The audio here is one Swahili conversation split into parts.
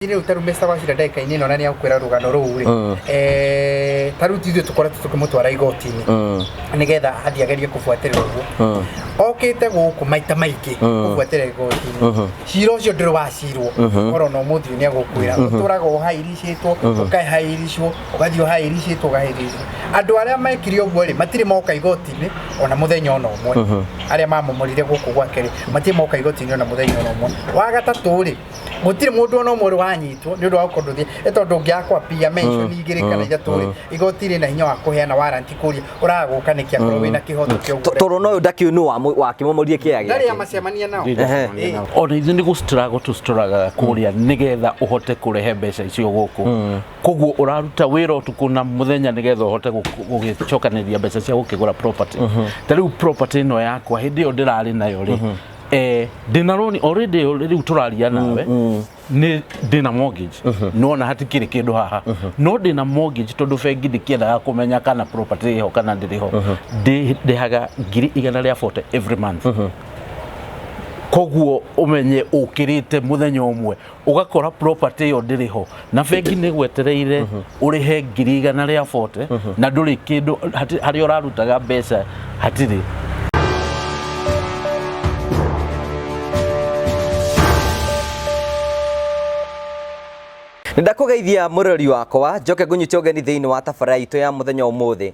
Ine utarumesa Wachira ndeka ine nona ni akwera rugano ruri taruti ithu tukora tukimutwara igotini nigetha athi agerie kufuatirira uguo okite guku maita maiki kufuatirira igotini ciro cio ndiro wacirwo oro no muthi ni agukwira uturaga uhairicitwo ukahairicwo ugathio hairicitwo ugahairicwo andu aria mekire uguo ri matire moka igotini ona muthenya ona umwe aria mamomorire guku gwakere matire moka igotini ona muthenya ona umwe wa gatatu ri gutire mundu ona umwe wanyitwo ni undu wa ukonduthie etondu ngiakwa pia mention igire kana ithatu ri igotire na hinya wa kuheana warranty kuria uragukanikia korwo wina kihoto kia ugure toro no ndaki nu wa kimomorie kieha ndari ya macemania nao ona ithu ni struggle kuria nigetha uhote kurehe mbeca icio guku koguo uraruta wira utuku na muthenya nigetha uhote gugichokaniria mbeca cia gukigura property tariu property no yakwa hindi yo ndirari nayo ri dina loan already uturaria nawe ni dina mortgage no na hatikire kindu haha no dina mortgage tondu bengi ndikiendaga kumenya kana property ho kana ndiriho ndihaga 140 every month koguo umenye ukirite muthenya umwe ugakora property yo ndiriho na bengi ni gwetereire urihe 140 na nduri kindu hari urarutaga mbeca hatiri. Ndakugeithia murori wakwa njoke ngunyitogeni thiini wa tabarĩra itu ya muthenya umuthi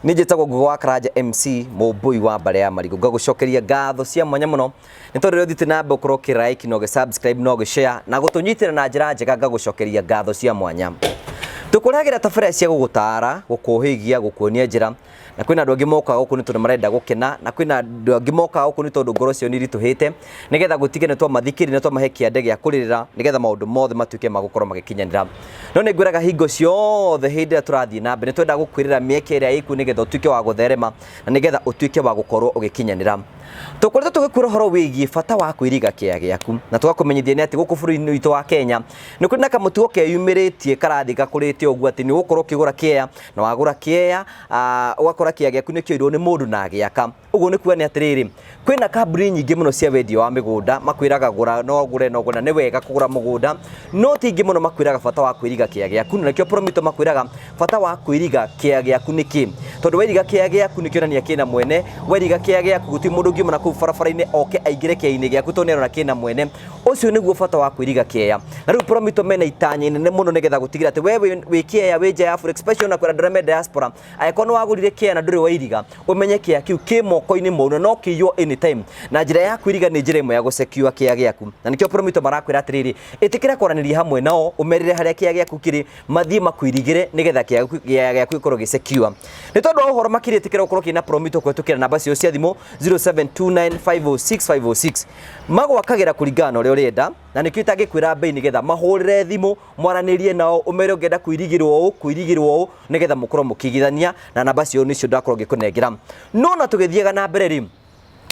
ni njitagwo Wachira MC mubui wa bare ya marigo ngagucokeria ngatho cia mwanya muno ni tondu thite namba ukorwo ki like no ge subscribe no ge share na gutunyitira na njira njega ngagucokeria ngatho cia mwanya tukuragira tabarĩra cia gugutara gukuhigia gukuonia njira na kwina andu angi moka guku ni tondu marenda gukena na kwina andu angi moka guku ni tondu ngoro cio ni rituhite nigetha gutige ni twa mathikiri ni twa mahekia ndege ya kuririra nigetha maundu mothe matuike magukorwo magikinyanira no ni ngwiraga hingo ciothe hindi turathie na mbere ni twenda gukwirira mieke iria iku nigetha utuike wa gutherema na nigetha utuike wa gukorwo ugikinyanira tukorete tugikwira horo wigie bata wa kwiriga kieha giaku na tugakumenyithia ni ati guku bururi-ini witu wa Kenya ni kuri na kamutugo keyumiritie karathi gakurite uguo ati ni gukorwo kigura kieha na wagura kieha ugakora kieha giaku ni kioirwo ni mundu na giaka uguo ni kuwa ni atiriri kwina kambuni nyingi muno cia wendia wa migunda makwiraga gura no gure no gura ni wega kugura mugunda no tingi muno makwiraga bata wa kwiriga kieha giaku na kio promito makwiraga bata wa kwiriga kieha giaku niki tondu wiriga kieha giaku ni kionania kina mwene wiriga kieha giaku guti mundu ngi mana ku barabara-ini oke aingire kieha-ini giaku tonero na kina mwene ucio niguo bata wa kwiriga kieha na riu promito mena itanya inene muno nigetha gutigira ati wewe wi kieha wi nja ya full expression na kwira ndreme diaspora aikono wagurire kieha na nduri wairiga umenye kieha kiu ki moko-ini mono no kiyo anytime na njira ya kwiriga ni njira imwe ya gusecure kieha giaku na nikio promito marakwira atiriri itikira kwaraniria hamwe nao umerire haria kieha giaku kiri mathie makwirigire nigetha kieha giaku ikorwo gisecure ni tondu ohoro makiri itikira ukorwo kina promito kwetukira namba cio cia thimu 0729506506 magwakagira kuringana uria urenda na nikio itagikwira bei nigetha mahurire thimu mwaranirie nao umere ungenda kwirigirwo u nigetha mukorwo mukigithania na namba cio nicio ndakorwo ngikunengera no na tugithiega na mbere ri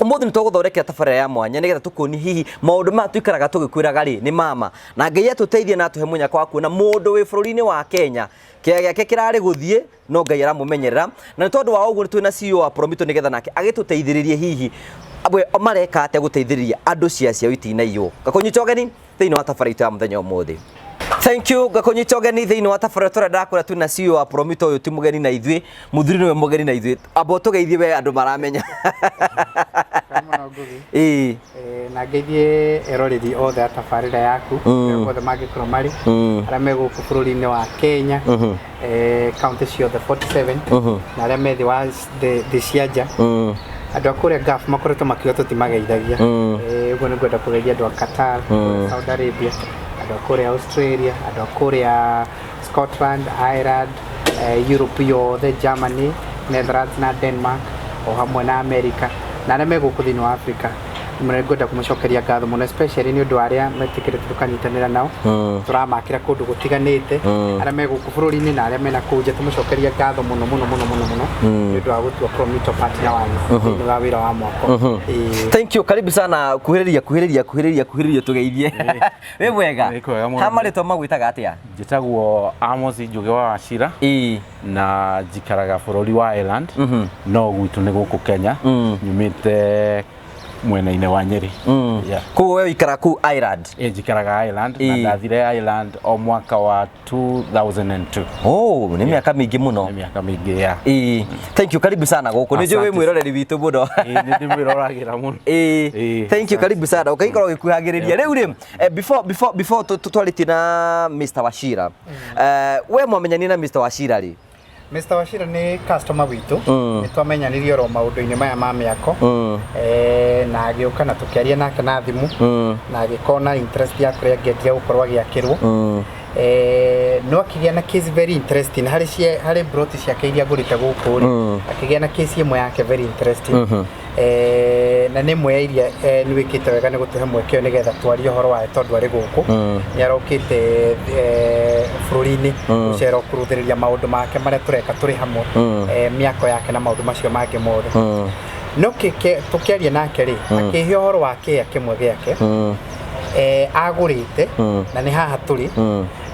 umuthi nituguthondekera tabarĩra ya mwanya nigetha tukoni hihi maundu ma tuikaraga tugikwiraga ri ni mama na Ngai atuteithie na atuhe munyaka wa kuona mundu wi bururi-ini wa Kenya kieha giake kirari guthie no Ngai aramumenyerera na ni tondu wa uguo ni twina CEO wa promito nigetha nake agituteithiririe hihi abwe mareka ate guteithiriria andu cia itinaiywo gakunyitogeni thiini wa tabarĩra itu ya muthenya umuthi. Thank you gakunyitogeni thiini wa tabarĩra turenda kwira twina CEO wa promito uyu ti mugeni na ithui muthuri niwe mugeni na ithui abo tugeithie we andu maramenya na ngeithie eroreri othe a tabarĩra yaku othe mangikorwo mari aria me guku bururi-ini wa Kenya county ciothe 47 na aria me thi wa thi cia nja andu akuria gaf makoretwo makiuga tutimageithagia uguo ni ngwenda kugeithia andu a Qatar Saudi Arabia andu akuria Australia andu akuria Scotland Ireland Europe yothe Germany Netherlands na Denmark o hamwe na America na aria me guku thiini wa Africa murengwenda kumucokeria ngatho muno especially ni undu aria metikire tukanyitanira nao turamakira kundu gutiganite aria me guku bururi-ini na aria mena kunja tumucokeria ngatho muno ni undu wa gutua promito partner wanyu thiini wa wira wa mwako. Thank you, karibu sana kuhiriria tugeithie we mwega hama ritwa magwitaga atia njitagwo Amos Njuge wa Wachira na njikaraga bururi wa Ireland no gwitu ni guku Kenya nyumite mwena-inĩ wa Nyeri. Koguo we ikara ku Island? Njikaraga Island na ndathire Island o mwaka wa 2002. Oh, ni miaka mingi muno. Ni miaka mingi ya. Thank you, karibu sana guku. Ni we mwiroreri witu muno. Ni ndimwiroragira muno. Thank you, karibu sana. Ukaikora gikuhagiriria. Riu ri before tutwariti na Mr. Wachira. We mwamenyani na Mr. Wachira ri? Mr. Wachira ni customer witu. Ni twamenyanirie ro maundu-ini maya ma miako. Na agioka na tukiaria nake na thimu. Na agikona interest ya kuria ngendia gukorwo agiakirwo. No akigia na case very interesting hari buroti ciake iria ngurite guku ri akigia na case imwe yake very interesting na ni mwe iria ni wikite wega ni gutuhe mweke ni getha twarie horo wa tondu ari guku ni arokite bururi-ini gucera kuruthiriria maundu make maria tureka turi hamwe miako yake na maundu macio mangĩ mothe no tukiaria nake ri akihio horo wake kimwe giake agurite na ni haha turi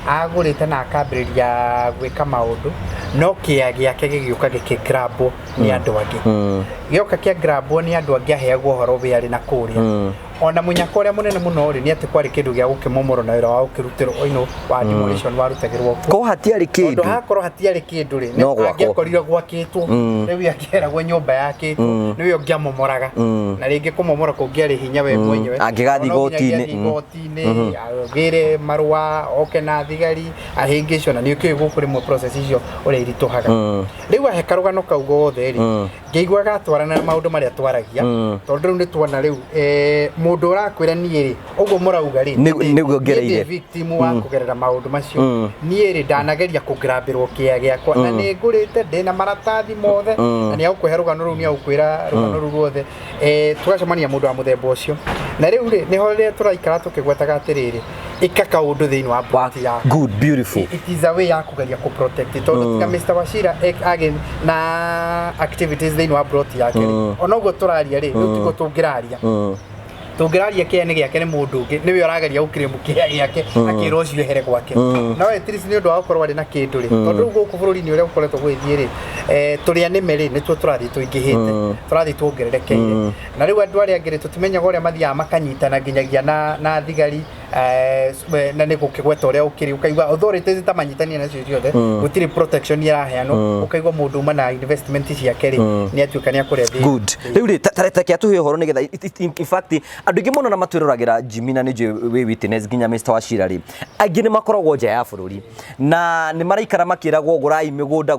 agurite na akambiriria gwika maundu no kia giake gigiuka gikigrabo ni andu angi gioka kia grabo ni andu angi aheagwo horo we ari na kuria ona munyako uria munene muno ri ni ati kwari kindu gia gukimomoro na wira wa ukirutiro oino wa demolition warutagirwo ko hatiari kindu ndo hakoro hatiari kindu ri ni angiakorire gwakitwo riu akieragwo nyumba yake niwe ngiamomoraga na ringi kumomora kungiari hinya we mwenyewe angigathi gotini agire marua oke na thigari ahingicwo na ni ukiwe gukuri mu process icio uri irituhaga riu aheka rugano kau gothe ri ngeigwa gatwarana na maundu maria twaragia tondu riu ni tuona riu mundu urakwira nie ri uguo murauga ri niguo ngereire victim wa kugerera maundu macio nie ri ndanageria kugrabirwo kia giakwa na ni ngurite ndina maratathi mothe na ni akuhe rugano ru ni akwira rugano ru ruothe tugacemania mundu wa muthemba ucio na riu ri ni ho ri turaikara tukigwetaga atiriri ika kaundu thiini wa buroti ya good beautiful it is a way ya kugeria ku protect tondu tika Mr. Wachira again na activities thiini wa buroti yake ona uguo turaria ri riu tiko tungiraria tungiraria kia ni giake ni mundu ungi niwe urageria gukiremu kia giake akiro ucio here gwake no etrisi ni undu wa gukorwo ari na kindu ri tondu guku bururi-ini uria gukoretwo gwithie ri turia nime ri nituo turathi tuingihite turathi tuongererekeire na riu andu aria angiri tutimenyaga uria mathiaga makanyitana nginyagia na thigari na ni gukigweta uria ukiri ukaigwa authorities tamanyitania na cio ciothe gutiri protection iraheanwo ukaigwa mundu uma na investment ciake ri ni atuika ni akuria thi good riu ri tareta kia tuhe horo ni getha in fact andu ingi muno na matwiruragira jimina ni je we witness ginya Mr. Wachira ri angi ni makoragwo nja ya bururi na ni maraikara makiragwo gurai migunda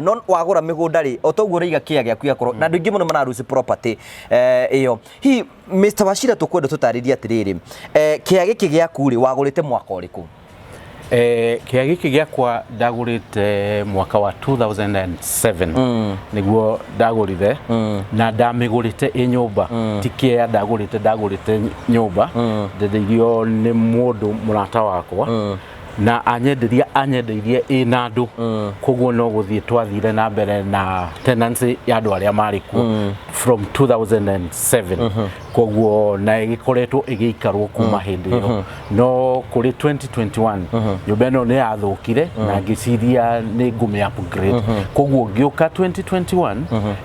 no wagura migunda ri otoguo riga kia giaku yakorwo na andu ingi muno manarusi property iyo hi Mr. Wachira tukwenda tutariria atiriri kia giki giaku ri wagurite mwaka uriku kia giki giakwa ndagurite mwaka wa 2007 niguo ndagurire na ndamigurite nyumba ti kia ndagurite nyumba ndetheirio ni mundu murata wakwa na anyendeirie ina andu koguo no guthie twathire na mbere na tenancy ya andu aria marikuo from 2007 koguo na igikoretwo igiikarwo kuma hindi iyo no kuri 2021 nyumba ino ni yathukire na ngiciria ni ngume upgrade koguo ngiuka 2021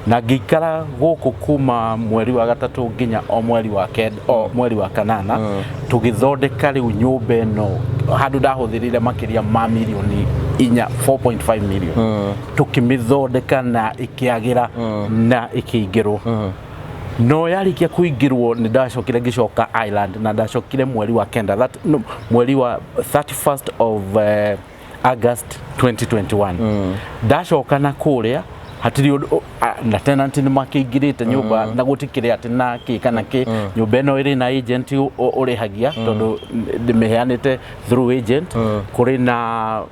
na ngikara guku kuma mweri wa gatatu nginya o mweri wa kenda o mweri wa kanana tugithondeka riu nyumba ino handu ndahuthirire makiria ma milioni 4.5 million tukimithondeka na ikiagira na ikiingirwo no yarikia kuingirwo ni ndacokire ngicoka Island na ndacokire mweri wa kenda mweri wa 31st of August 2021 ndacoka na kuria hatiri na tenant ni makingirite nyumba na gutikire ati na ki kana ki nyumba ino iri na agent urihagia tondu ndimeheanite through agent kuri na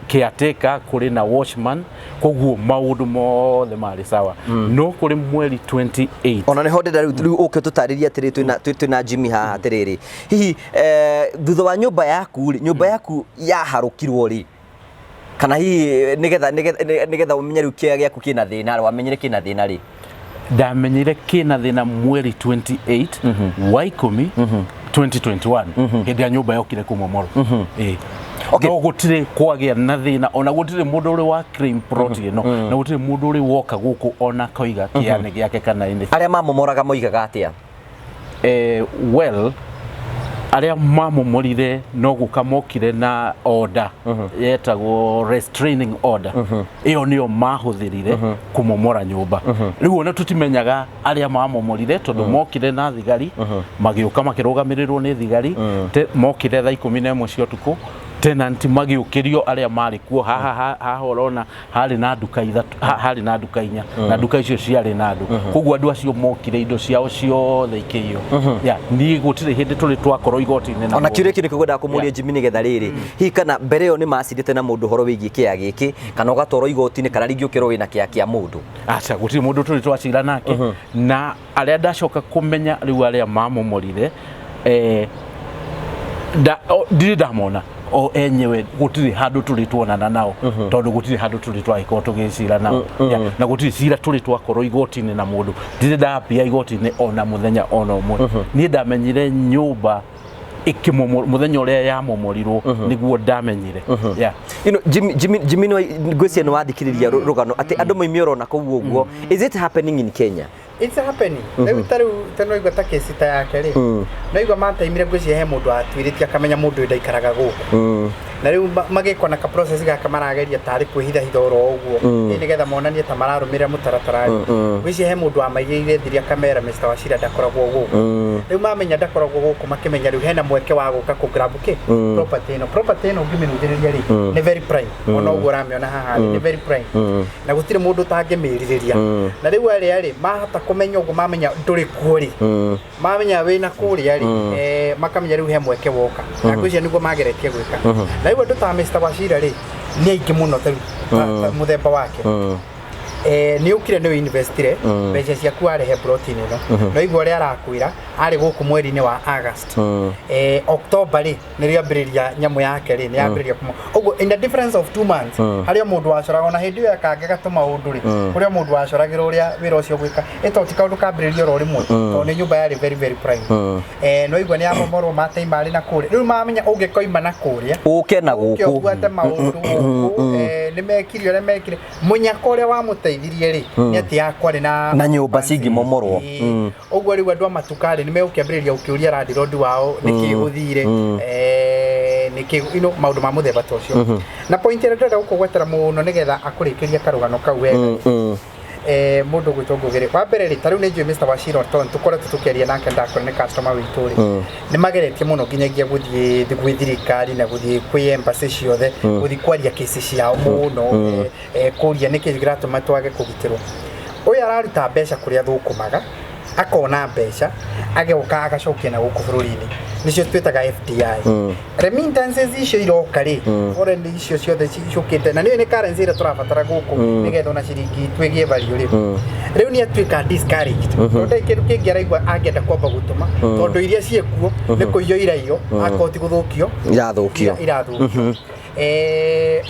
caretaker kuri na watchman koguo maundu mothe mari sawa no kuri mweri 28 ona ni honde riu uke tutariria atiri twina Jimmy haha atiriri hihi thutha wa nyumba yaku yaharukirwo ri kana hihi nigetha umenye riu kia giaku kina thina wamenyire kina thina ri ndamenyire kina thina mweri 28 wa 10 2021 hindi ya nyumba yokire kumomoro okay no gutire kwagia na thina ona gutire mundu uri wa claim plot no na gutire mundu uri woka guku ona koiga kiane giake kana indi aria mamomoraga moigaga atia well aria mamomorire no gukamokire na order yetagwo restraining order iyo niyo mahuthirire kumomora nyumba riu ona tutimenyaga aria mamomorire tondu mokire na thigari magiuka makirugamirirwo ni thigari mokire thaa 11 cia utuku tenant magiukirio aria mari kuo haha urona hari na nduka ithatu hari na nduka inya na nduka icio ciari na andu koguo andu acio mokire indo ciao ciothe ikio ya ni gutire hindi turi twakorwo igoti-ini ona kiuria kini kugwenda kumuria Jimmy nigetha riri hihi kana mbere yo ni macirite na mundu horo wigie kieha giki kana ugatoro igoti-ini kana ringi ukiro wina kieha kia mundu acha gutire mundu turi twacira nake na aria ndacoka kumenya riu aria mamomorire ndamona o enyewe gutiri handu turi tuonana nao tondu gutiri handu turi twahiko tugicira nao na gutiri cira turi twakorwo igoti-ini na mundu ndire ndapia igoti-ini ona muthenya ona umwe ni ndamenyire nyumba muthenya uria yamomorirwo niguo ndamenyire Jimmy no ngwĩciria nĩ wathikĩrĩria rugano ati andu moimio na kũu ũguo is it happening in Kenya? It's happening. Rĩu tarĩu tenoigua ta kesi ta yake rĩ noigua mataimire ngwĩciria he mũndũ atuĩrĩtie akamenya mũndũ ũyũ ndaikaraga gũkũ na rĩu magĩkwo na ka process gaka marageria tarĩ kwĩhithahitha oro ũguo nĩgetha monanie ta mararũmĩrĩra mũtaratara ngwĩciria he mũndũ wamaigĩrĩire thiri akamera Mr. Wachira ndakoragwo gũkũ rĩu mamenya ndakoragwo gũkũ makĩmenya rĩu hena mweke wa gũka kũ-grab property ĩno ũngĩmĩrũthĩrĩria rĩ nĩ very prime ona ũguo ũramĩona haha nĩ very prime na gũtirĩ mũndũ ũtangĩmĩrirĩria na rĩu arĩa rĩ mahota kũmenya ũguo mamenya ndũrĩ kuo rĩ mamenya wĩna kũrĩa rĩ makamenya rĩu he mweke woka na ngwĩciria nĩguo mageretie gwĩka na rĩu andũ ta Mr. Wachira rĩ nĩ aingĩ mũno tarĩu mũthemba wake nĩ ukire nĩ investire mbeca ciaku arehe buroti-inĩ ĩno no igua ũrĩa arakwĩra arĩ gũkũ mweri-inĩ wa August October rĩ nĩrĩo ambĩrĩria nyamũ yake rĩ nĩ yambĩrĩria ũguo in the difference of 2 months harĩa mũndũ wacoraga ona hĩndĩ ĩyo akange gatũma ũndũ rĩ ũrĩa mũndũ wacoragĩra ũrĩa wĩra ũcio gwĩka ĩto ti kaũndũ kambĩrĩria oro rĩmwe tondũ nĩ nyũmba yarĩ very very prime no igua nĩ yamomorwo mataima arĩ na kũrĩa rĩu mamenya ũngĩkoima na kũrĩa ũke na gũkũ ũgwate maũndũ gũkũ nĩ mekire ũrĩa mekire mũnyaka ũrĩa wamũteithirie rĩ nĩ atĩ yakwarĩ na nyũmba cingĩmomorwo ũguo rĩu andũ a matukarĩ nĩ megũkĩambĩrĩria gũkĩũria landlord wao nĩkĩ gũthire nĩkĩ maũndũ ma mũthemba ta ũcio na point ĩrĩa ndĩrenda gũkũgwetera mũno nĩgetha akũrĩkĩria karũgano kau wega mundu gwitongogere wa mbere ri tariu ni njui Mr. Wachira ton tukoretwo tukiaria nake ndakora ni customer witu ri ni mageretie muno nginyagia guthie thirikari na guthie kwi embassy ciothe guthie kwaria kesi ciao muno kuria niki gratuma twage kugitirwo uyu araruta mbeca kuria thukumaga akona mbeca ageuka agacokia na guku bururi-ini nicio twitaga FDI remittances icio iroka ri foreign icio ciothe icukite na ni currency ira turabatara guku nigetha ona ciringi twigie value ri riu ni atuika discouraged tondu kindu kingi araigua angenda kwamba gutuma tondu iria ciekuo ni kuiyo iraio akoti guthukio irathukio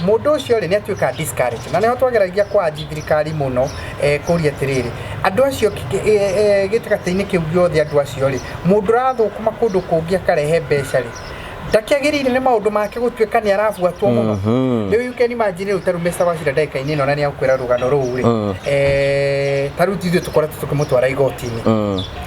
mundu ucio ri ni atuika discouraged na niho twageragia kwa thirikari muno kuria tiriri andu acio gitagati-ini kiu giothe andu acio ri mundu rathukuma kundu kungi akarehe mbeca ri ndakiagirire ni maundu make gutuika ni arabuatwo muno riu you can imagine utaru Mr. Wachira ndeka-ini no na ni akwira rugano ruu ri taru tithio tukoretwo tukimutwara igoti-ini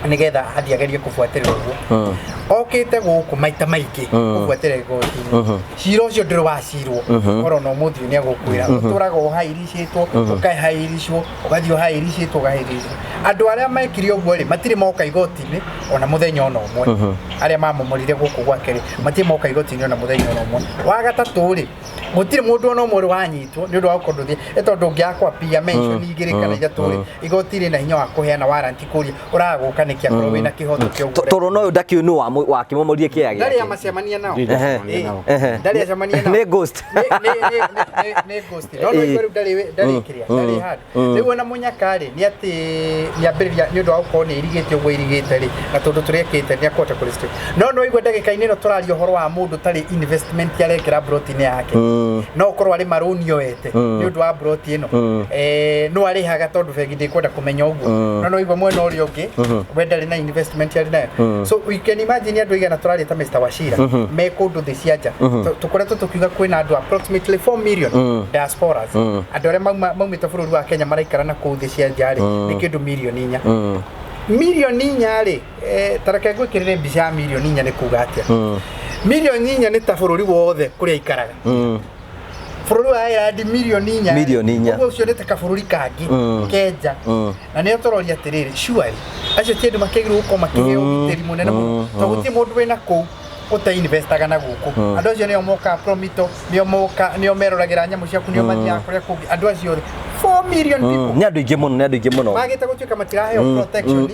nigetha athie agerie kubuatirira uguo okite guku maita maingi kubuatirira igoti-ini cira ucio ndiri wacirwo oro no muthio ni agukwira uturaga uhairicitwo ukahairicwo ugathio uhairicitwo ugahairicwo andu aria mekire uguo ri matire moka igoti-ini ona muthenya ona umwe aria mamomorire guku gwake ri matire moka igoti-ini ona muthenya ona umwe wa gatatu ri gutire mundu ona umwe wanyitwo ni undu wa ukondu thi etondu ngiakwa pia mention igiri kana ithatu ri igoti-ini na hinya wa kuheana warranty kuria uraguka niki akorwo wina kihoto kia ugure toro no ndakiu ni wa kimomorie kieha giake ndari amacemania nao ndari acemania nao ni ghost ni ghost no no iguru ndari kiria ndari hard riu ona munyaka ri ni ati niambiriria ni undu wa ukorwo ni irigite uguo irigite ri na tondu turekite ni akota kulisti no igwe ndagika-ini no turario horo wa mundu tari investment yarekira buroti-ini yake no ukorwo ari maruni yoete ni undu wa buroti ino no arihaga tondu bengi ndikwenda kumenya uguo no igwe mwena urio ungi wendari na investment yari nayo so we can imagine andu igana turaria ta Mr. Wachira me kundu thi cianja tukoretwo tukiuga kwina andu approximately 4 million diasporas andu aria maumite bururi wa Kenya maraikara na kuu thi cianja ri ni kindu milioni 4 Milioni inya ri tareke gwikirire mbica milioni inya ni kuga atia milioni inya ni ta bururi wothe kuria ikaraga bururi wa Ireland milioni inya uguo ucio ni ta bururi kangi Kenya na ni otororia atiriri surely acio ti andu makigirwo guko makiheo giteri munene muno to guti mundu wina ku uta investaga na guku andu acio nio moka promito nio meroragira nyamu ciaku nio mathia kuria kungi andu acio 4 million people ni andu ingi muno magite gutuika matiraheo protection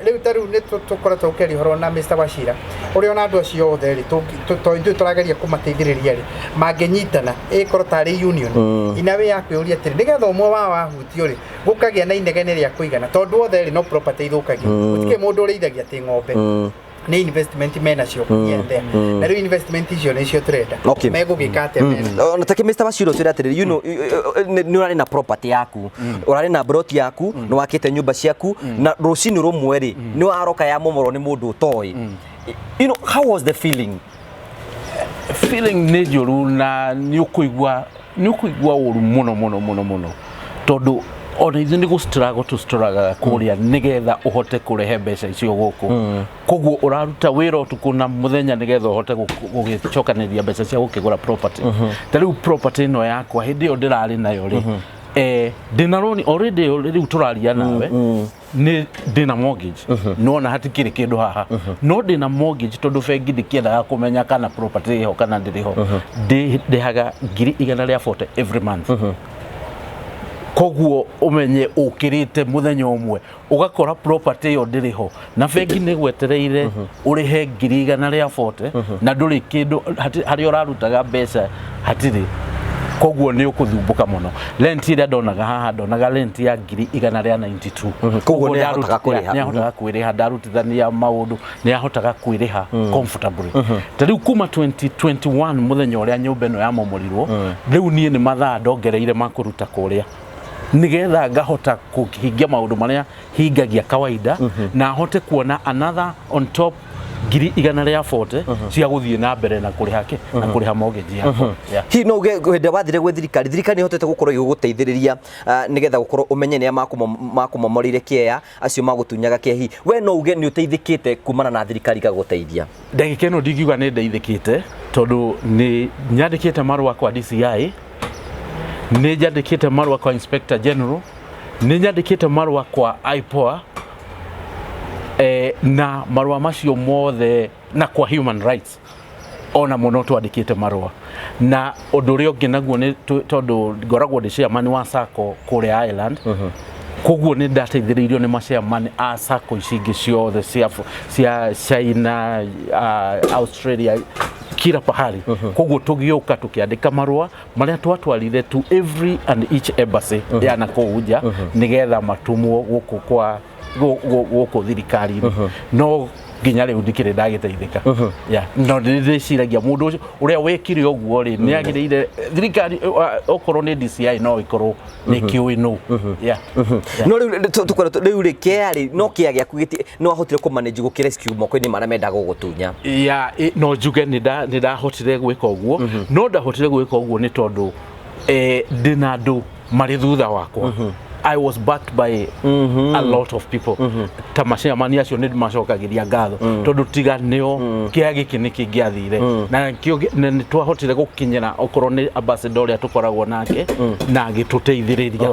riu taru ni tukora tukeri horo na Mr Wachira uri ona andu acio othe ri to turageria kumateithiriria ri mangenyitana ikoro tari union inawe yaku uri atiri nigetha umwe wa hutio ri gukagia na inegene ria kuigana tondu othe ri no property ithukagia gutike mundu ureithagia ti ng'ombe ni investment mena cio yende na ri investment icio ni cio trade mego gikate mena ona take Mr Wachira tira atiri you know ni urari na property yaku urari na buroti yaku no wakite nyumba ciaku na rucini rumwe ri ni waroka ya momoro ni mundu utoi you know how was the feeling ni njuru na ni ukuigwa uru muno tondu ona ithu ni struggle kuria nigetha uhote kurehe mbeca icio guku koguo uraruta wira utuku na muthenya nigetha uhote gugichokaniria mbeca cia gukigura property tariu property no yakwa hindi yo ndirari nayo ri ndina loan already turaria nawe ni ndina mortgage no na hatikiri kindu haha no ndina mortgage tondu bengi ndikiendaga kumenya kana property iho kana ndiriho ndihaga 140 every month koguo umenye ukirite muthenya umwe ugakora property yo ndiriho na bengi ni gwetereire urihe 140 na nduri kindu hari urarutaga mbeca hatiri koguo ni ukuthumbuka muno rent ira ndonaga haha ndonaga rent ya 192 koguo ni ahotaga kwiriha ndarutithania maundu ni ahotaga kwiriha comfortably tariu kuma 2021 muthenya uria nyumba ino yamomorirwo riu nie ni mathaa ndongereire makuruta kuria nigetha ngahota kuhingia maundu maria hingagia kawaida na hote kuona another on top 140 cia guthie na mbere na kurihake na kuriha mortgage yako hi no gwenda wathire gwe thirikari hotete gukorwo iguguteithiriria nigetha gukorwo umenye ne makumomorire kieha acio magutunyaga kiehi we no uge ni uteithikite kumana na thirikari gaguteithia ndagika ino ndingiuga ni ndeithikite tondu ni nyandikite marua kwa DCI ni nyandikite marua kwa Inspector General ni nyandikite marua kwa IPOA na marua macio mothe na kwa human rights ona muno twandikite marua na undu uri ungi naguo ni tondu ngoragwo ndi chairman wa SACCO kuria Ireland koguo ni ndateithiririo ni chairman a SACCO icingi ciothe cia China Australia kila pahali koguo tugioka tukiandika marua maria twatwarire to every and each embassy ya nakuja nigetha matumwo guku kwa guku thirikari no nginya riu ndikire ndagiteithika no ndiciragia mundu uria wekire oguo ri ni agirire thirikari okorwo ni DCI no ikorwo ni kiui no no riu ri kiari no kia giaku giti no ahotire ku manage gukire rescue moko-ini maria mendaga gugutunya no njuge ni ndahotire gwika oguo no ndahotire gwika oguo ni tondu ndina andu mari thutha wakwa I was backed by a lot of people. Tamashia mani acio ni macokagiria ngatho tondu tiga nio kia giki ni kingiathire na kio ni twahotire gukinyira okorwo ni ambassador ya tukoragwo nake na agituteithiriria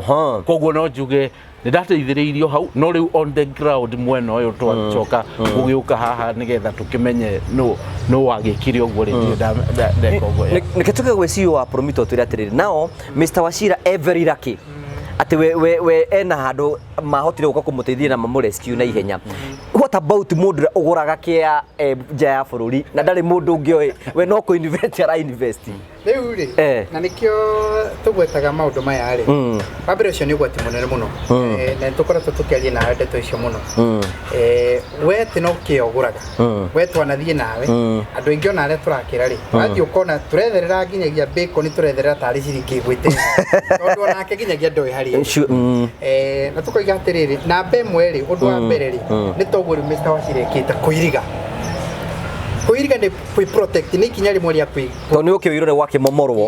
koguo no njuge ni ndateithiriirio hau no riu on the ground mwena uyu twacoka gugiuka haha nigetha tukimenye no wagikire oguo ri ndeka oguo nikituke gwecirio wa promito turi atiriri nao Mr Wachira every lucky ati we ena handu mahotire guka kumuteithia na mamurescue na ihenya what about mundu uguraga kia nja ya bururi na ndari mundu ungi we no ku invest ara invest riu ri na nikio tugwetaga maundu maya ri wambere ucio ni gwati munene muno na tukora tukiaria na ndeto icio muno we ti no kioguraga we twanathie nawe andu ingi ona aria turakira ri wathi ukona turetherera nginyagia bacon turetherera tari ciringi gwite tondu onake nginyagia ndoi hari na tukoiga atiriri na mbemwe ri undu wa mbere ri ni toguo Mr Wachira ikite kuiriga ni kwi protect ni ikinya rimwe ria kwi to ni ukiwirore wake momorwo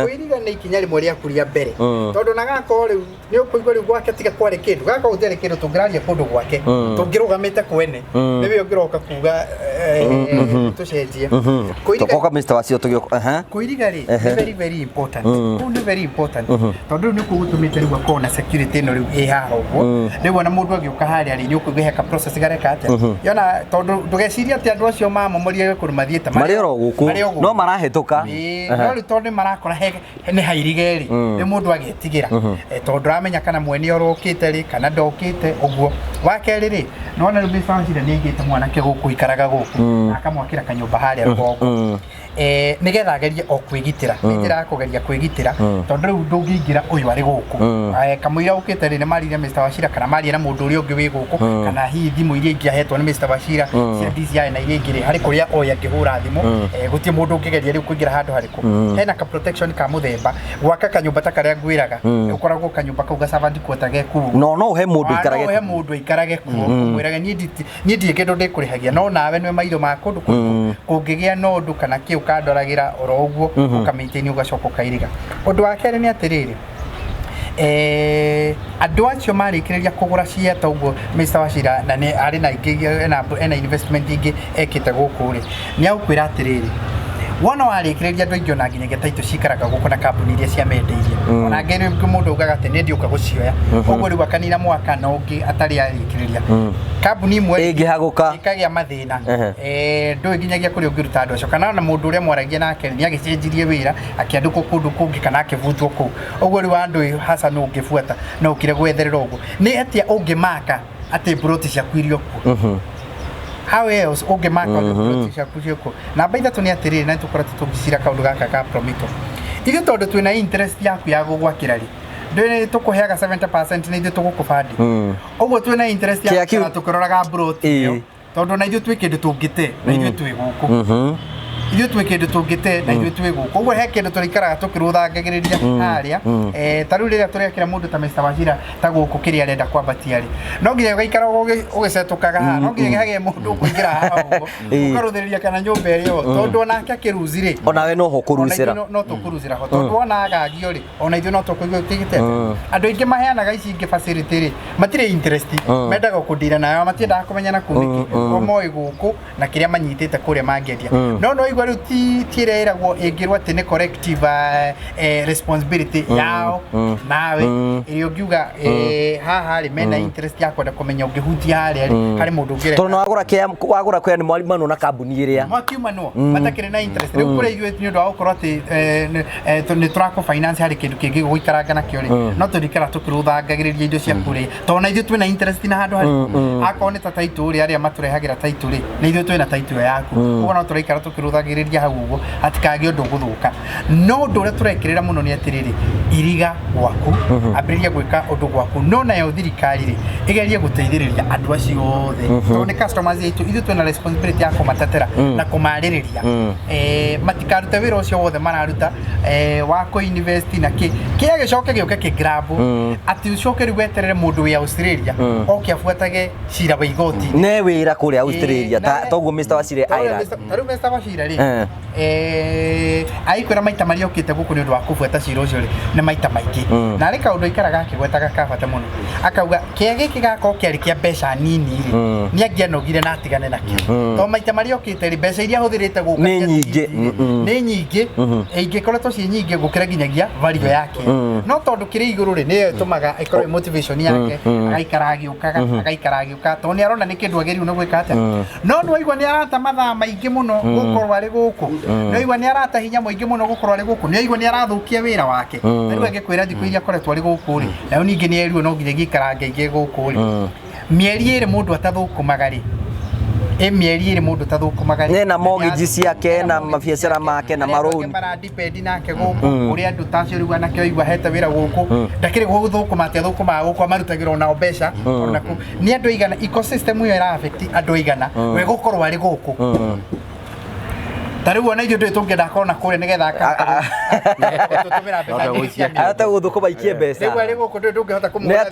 kwiriga ni ikinya rimwe ria kuria mbere tondu na gako riu ni ukuigwa riu gwake tiga kware kindu gako utere kindu tungiraria kundu gwake tungirugamite kwene niwe ungiroka kuga tucenjie tokoka Mr. Wacio tugioka kwiriga ri very very important kundu very important tondu ni kugutumite riu gako na security no riu haha uguo riu na mundu agiuka haria ri ni ukugihe ka process gareka atia yona tondu ndugeciria ati andu acio mamomorirwo kurumathiete marioro guku no marahituka no ri tondu marakora ni hairige ri ni mundu agetigira tondu ramenya kana mwene orokite ri kana ndokite uguo wakeri ri nona ri bifanjira ni ngite mwanake guku ikaraga guku akamwakira kanyumba haria rugongo nigetha agerie o kwigitira njira ya kugeria kwigitira tondu riu ndungingira uyu ari guku kamwira ukite ri ni marire Mr. Wachira kana marire na mundu uri ungi wi guku kana hihi thimu iria ingi ahetwo ni Mr. Wachira cia DCI na iria ingi ri hari kuria oya ngihura thimu gutie mundu ungigeria riu kuingira handu hariku hena ka protection ka muthemba gwaka kanyumba ta karia ngwiraga ukoragwo kanyumba kau ga servant quarter geku no he mundu ikarage no he mundu ikarage ku mwiraga ni ndie kindu ndikurihagia no nawe nwe mairo ma kundu kungigia no ndu kana kiu kandoragira oro uguo ukamaintain ugacoka kairiga undu wa kere ni atiriri andu acio marikiriria kugura cieta uguo Mr. Wachira na ni ari na ingi ena investment ingi ekite guku ri ni aukwira atiriri wona warikiriria andu ingi ona nginyagia taito cikaraga guku na kambuni iria cia mendeirie ona ngere mundu ugaga ati ni ndiuka gucioya uguo riu akanina mwaka na ungi atari arikiriria kambuni imwe ingihaguka ikagia mathina ndu nginyagia kuri ungiruta andu acio kana na mundu uria mwaragia nake ni agicenjirie wira akianduka kundu kungi kana akivutwo ku uguo riu andu hasa no ungifuata no ukire gwetherera uguo ni atia ungimaka ati buroti cia kwirio ku how else ungimaka buroti cia kwirio ku na baitha tu ni atiriri na tukoratu tugicira kaundu gaka ka promito ithu tondu twina interest yaku ya gugwakira ri ndene tukuheaga 70% na ithu tugukubandi uguo twina interest yaku tukuroraga buroti tondu na ithu twikindu tungite na ithu twi guku ithu twikindu tungite na ithu twi guku uguo he kindu turikaraga tukiruthangagiriria haria taru riria turekira mundu ta Mr. Wachira ta guku kiria arenda kwambatia ri no nginya ugaikara ugicetukaga ha no nginya hage mundu kuingira ha uguo ukaruthiriria kana nyumba irio tondu onake akiruzi ri ona we no ho kuruzira no tukuruzira ho tondu ona agagio ri ona ithu no tukuigua tigite andu ingi maheanaga ici ingi facility ri matire interest mendaga kundira nayo matiendaga kumenyana kuniki omoi guku na kiria manyitite kuria mangedia no igwa riu tireragwo ingirwa ati ni collective responsibility yao nawe iri ungiuga haha ri mena interest ya kwenda kumenya ungihutia hari mundu ngire tondu wagura kwa ni mwarimano na kambuni iria mwakiumano matakire na interest riu kure igwe ni ndu agukorwo ati ni turako finance hari kindu kingi guikaranga nakio ri no turikara tukiruthangagiriria indo cia kure tona ithu twina interest na handu hari akoo ni ta taitu ri aria maturehagira taitu ri na ithu twina taitu yaku uguo no turikara tukiruthagiriria hau uguo atikage undu guthuka no ndu uria turekirira muno ni atiriri iriga gwaku ambiriria gwika undu gwaku no nayo thirikari ri igerie guteithiriria andu acio othe tondu ni customers itu ithu twina responsibility ya kumatetera na kumaririria matikarute wira ucio wothe mararuta wa ku invest na kia gicoke gioke ki grab ati ucoke ri weterere mundu wi Australia oke afuatage cira wa igoti ne wira kuri Australia toguo Mr. Wachira aira taru Mr. Wachira ri aikwira maita mari okite guku ni undu wa kufuata cira ucio ri ni maita maingi na ri kaundu ikaraga kigwetaga kabata muno akauga kia giki gako kiari kia mbeca nini ri ni angianogire na atigane nakio to maita mari okite ri mbeca iria huthirite guku ni nyingi ingikoretwo ci nyingi gukira ginyagia value yake no tondu kiri iguru ri ni tumaga ikorwo motivation yake agaikaragiuka to ni arona ni kindu ageriu no gwika atia no nwaigwa ni arata mathaa maingi muno gukorwo ari guku nwaigwa ni arata hinya muingi muno gukorwo ari guku nwaigwa ni arathukia wira wake riu agikwira thiku iria koretwo ari guku ri na ningi ni eriu no nginya gikarange ingi guku ri mieri iri mundu atathukumaga ri mieri iri mundu tathukumaga ne na mortgage ciake na mabiacara make na maroni bara depend nake guku uri andu tacio riu anake oigwa heta wira guku ndakiri guthukuma ati athukuma guku amarutagira ona mbeca ona ku ni andu igana ecosystem iyo ira affect andu igana we gukorwo ari guku tari wona ithu tungenda kona kure nigetha tutumira mbeca ata guthukuma ikie mbeca riu ari guku ndungihota kumura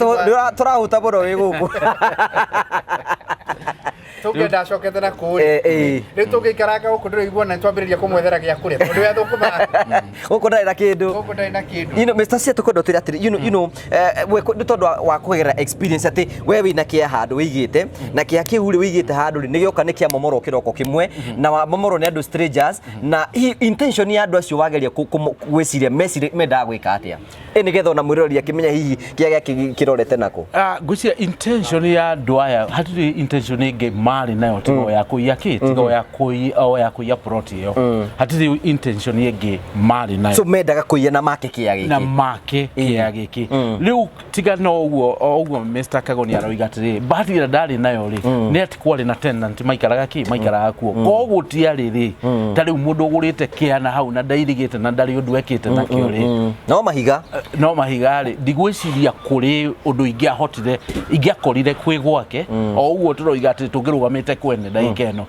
turahuta boro wi guku tungenda acokete na kuri riu tungikaraga guku ndiraigua na twambiriria kumwethera gia kuria tondu ya thukuma guku ndari na kindu you know Mr. Sia tukwenda utira atiri you know we tondu wa kugerera experience ati we wina kia handu wigite na kia kiu ri wigite handu ri nigioka ni kia momoro kiroko kimwe na momoro ni andu strangers na intention ya andu acio wageria gwiciria mesiri menda gwika atia nigetha na mwirori akimenya hihi kia kirorete nako gwiciria intention ya andu aya hatiri intention ingi mari nayo tigo ya kuyaki tigo ya kuya buroti yo hatiri intention ingi mari nayo so mendaga kuya na make kia giki na make kia giki riu tiga no uguo Mr. Kagoni aroiga atiri bahati ira ndari nayo ri ni ati kwari na tenant maikaraga kuo koguo tiari ri tari mundu ugurite kia na hau na ndairigite na ndari undu ekite na kio ri no mahiga ri ndigwiciria kuri undu ingiahotire ingiakorire kwi gwake o uguo turoiga ati tungirugamite kwene ndaikeno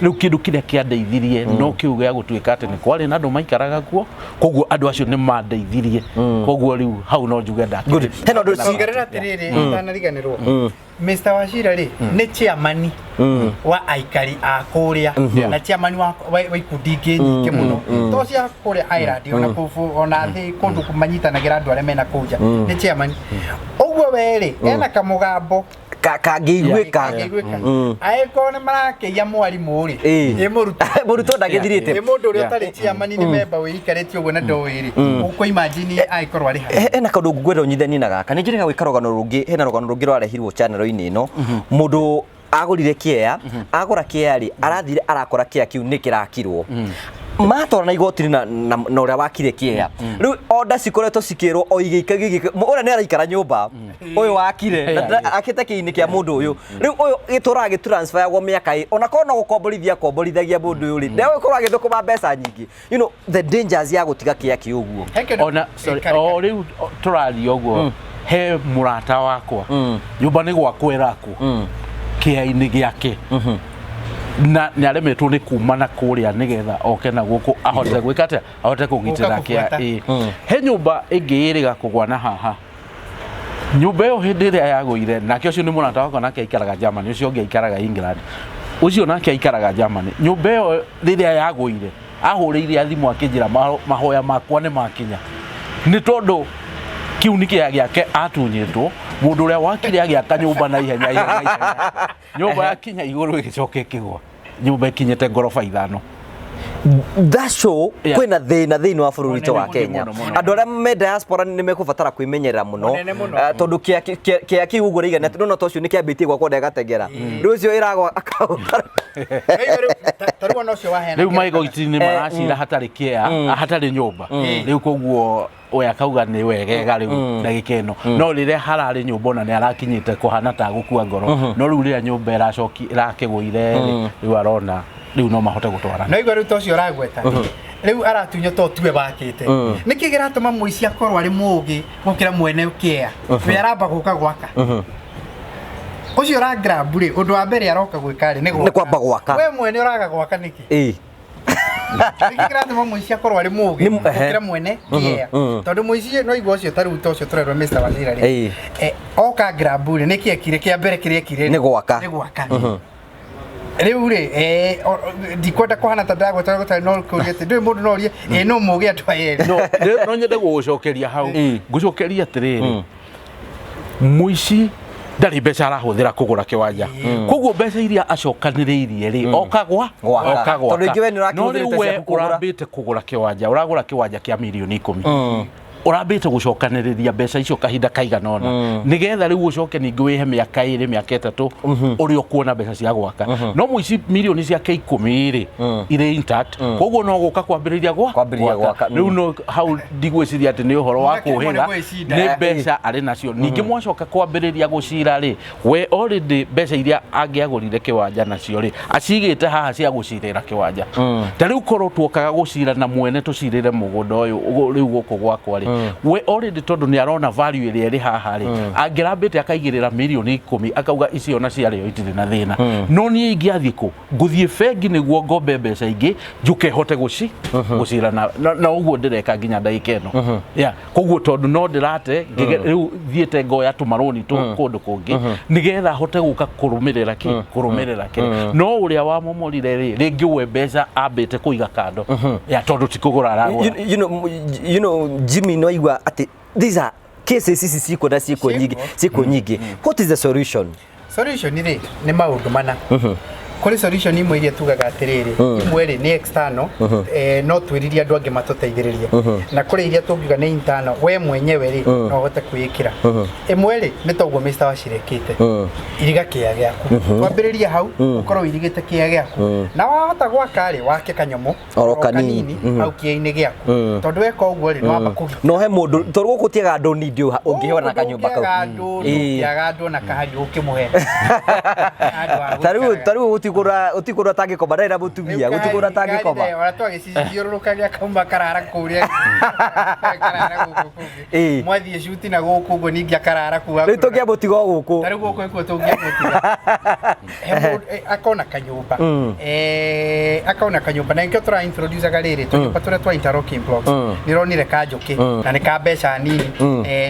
riu kindu kiria kiandeithirie no kiu gia gutuika ati ni kwari na andu maikaraga kuo koguo andu acio ni mandeithirie koguo riu hau no njuge ndaki heno ndu cigerera tiriri tanariganirwo Mr. Wachira ri ni chairman wa aikari a kuria na chairman wa ikundi ingi nyingi muno to cia kuria Ireland ona kufu ona thi kundu kumanyitanagira andu aria mena kuja ni chairman uguo weri ena kamugambo kangigwika aiko ni marakeia mwarimu ri muruto ndagithirite ni mundu uri utari chairman ni member wiikaretio uguo na ndoiri uko imagine aikorwa ri ena kaundu ngwenda unyithani na gaka ni njira gwika rugano rungi hena rugano rungi rwarehirwo channel-ini ino mundu agurire kieha agura kieha ri arathire arakora kieha kiu ni kirakirwo matora na igotiri na uria wakire kieha riu order cikoretwo cikirwo o igika gigi uria ni araikara nyumba uyu wakire akite kiini kia mundu uyu riu uyu gitura gitransfer yagwo miaka ona kono gukomborithagia mundu uyu ri ndewe korwa githukuma mbeca nyingi you know the dangers ya gutiga kieha ki uguo ona sorry o riu turari uguo he murata wakwa nyumba ni gwakwira ku kieha-ini giake na nyaremetwo ni kumana kuria nigetha oke na guku ahote gwika atia ahote kugitira kia he nyumba ingiriga kugwa na haha nyumba yo hindi ria yaguire nake ucio ni murata wakwa nake aikaraga Germany ucio ungi aikaraga England ucio nake aikaraga Germany nyumba yo riria yaguire ahuriire athimu akinjira mahoya makwa ni makinya ni tondu kiu ni kia giake atunyitwo mundu uria wakire agiaka nyumba na ihenya nyumba yakinya iguru igicoke kigwa nyumba ikinyete ngorofa 5 dasho kwina thina wa bururi wa Kenya andu aria me diaspora ni mekubatara kwimenyerera muno tondu kia kiugo rigana no tocio ni kiambitie gwa kwenda gatengera rucio iragwa akauta taruwa no cio wahena riu maigo itini maracira hatari kieha hatari nyumba riu koguo oya kauga ni wegega riu ndagikeno no riria harari nyumba na ni arakinyite kuhana ta gukua ngoro no riu riria nyumba iracoki irakiguire riu arona riu no mahote gutwara no igwa riu tocio uragweta riu aratunyo to tuwe bakite niki giratuma muici akorwa ari mugi gukira mwene kieha we aramba guka gwaka ucio uragrabu ri undu wa mbere aroka gwika ri ni kwamba gwaka we mwene uraga gwaka niki niki giratuma muici akorwa ari mugi gukira mwene kieha tondu muici no igwa ucio taru tocio turerwa Mr. Wachira ri oka grabu ri niki ekire kia mbere kiria kire ni gwaka riu ri ndikwenda kuhana ta ndagweta gutari no kuriete ndui mundu no rie no mugi atwa yeri no nyende gucokeria hau ngucokeria atiriri muici ndari mbeca arahuthira kugura kiwanja koguo mbeca iria acokaniriirie ri okagwa tondu ingiwe ni urakihuthirite urambite kugura kiwanja uragura kiwanja kia milioni 10 urambite gucokaniriria mbeca icio kahinda kaiganona nigetha riu ucoke ningi wihe miaka 2 miaka 3 uri okuona mbeca cia gwaka no muici milioni cia 10 ri ire intact koguo no guka kwambiriria gwaka riu no hau ndigwiciria ati ni uhoro wa kuhira ni mbeca ari nacio ningi mwacoka kwambiriria gucira ri we already mbeca iria angiagurire kiwanja nacio ri acigite haha cia gucirira kiwanja ta riu korwo tuokaga gucira na mwene tucirire mugunda uyu riu guku gwakwa ri we already tondu ni arona value ile ri haha ri angirambite akaigirira milioni 10 akauga icio na ciario itire na thina no ni ingiathie ku nguthie bengi niguo ngombe mbeca ingi njuke hote gucira na uguo ndireka nginya ndagika ino ya koguo tondu no ndirate riu thiete ngoya tumaroni tu kundu kungi nigetha hote guka kurumirira ki no uria wa momorire ri ringi we mbeca ambite kuiga kando ya tondu tikugura aragura you know Jimmy no igwa ati these are cases ici ciko na ciko nyingi what is the solution ni maundu mana kuri solution imwe iria tugaga atiriri imwe ri ni external no twiriria andu ange matuteithiririe na kuri iria tungiga ni internal we mwenyewe ri no hote kuyikira imwe ri ni toguo Mr. Wacirekite iriga kia giaku twambiriria hau ukorwo irigite kia giaku na wahota gwaka ri wake kanyomo kanini au kia-ini giaku tondu weka uguo ri no amba kugi no he mundu tondu gutiaga andu ni ndio ungiona kanyumba kau yaga andu na kahari ukimuhe taru utikura tangi ko baraira butumia utikura tangi ko ba ora twagiciciururukagia kauma karara kuria karara guku mwathie shuti na guku go ningi akarara ku ri tugia butigo guku taru guku iko tugia butiga akona kanyumba na ikyo tura introduce agarire tunyumba tura twa interlocking blocks nironire kajoki na ni ka mbeca nini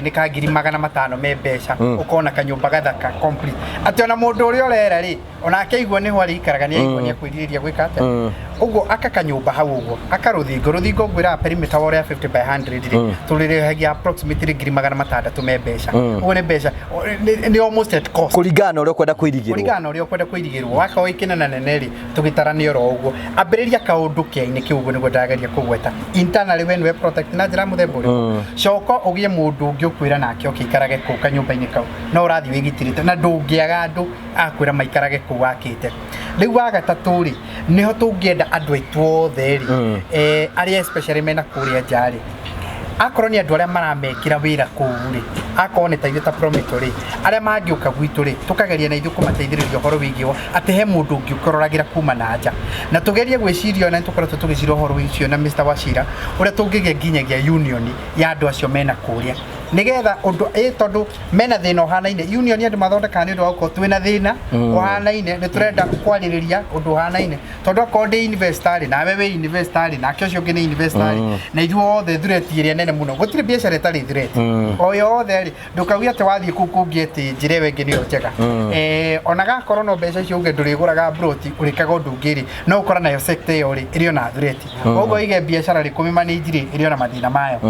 ni ka 500 me mbeca ukona kanyumba gathaka complete ationa mundu uri orera ri ona akeigwa ni hwari ikaraga ni aigwa ni akwiriria gwika ate ugo aka kanyumba hau ugo aka ruthingo gwira perimeter wall ya 50 by 100 ri turire hagia approximately 600 me mbeca ugo ni mbeca ni almost at cost kuringana uri kwenda kwirigirwo waka oikina na neneri tugitarania ro ugo ambiriria kaundu kia-ini kiugo ni gondagaria kugweta internally when we protect na njira muthemba uri coko ugie mundu ungi ukwira nake okikarage ku kanyumba-ini kau no urathi wigitirite na ndungiaga andu akwira maikarage ku wakite riu wa gatatu ri niho tungienda andu aitu othe ri aria especially mena kuria njari akorwo ni andu aria maramekira wira kuu ri akorwo ni taithita promotory aria mangiuka gwitu ri tukageria na ithu kumateithiriria horo wigio ati he mundu ungi ukororagira kuma na nja na tugerie gwiciria na tukorwo tugicira horo wicio na Mr. Wachira uria tungigia nginyagia union ya andu acio mena kuria nigetha undu tondu mena thina ohanaine union andu mathondeka ni undu wa uko twina thina ohanaine ni turenda kwariria undu ohanaine tondu akonde investor na wewe investor na kiocio ngine investor na ithuo othe threat iria nene muno gutire biacara itari threat oyo othe ri ndukaugia te wathie kukungi ati njire wengi ni njega onaga korwo no mbeca icio uge nduriguraga buroti urikaga undu ngiri no ukora nayo sector iyo ri irio na threat ogo ige biacara ri kumimanage ri irio na mathina mayo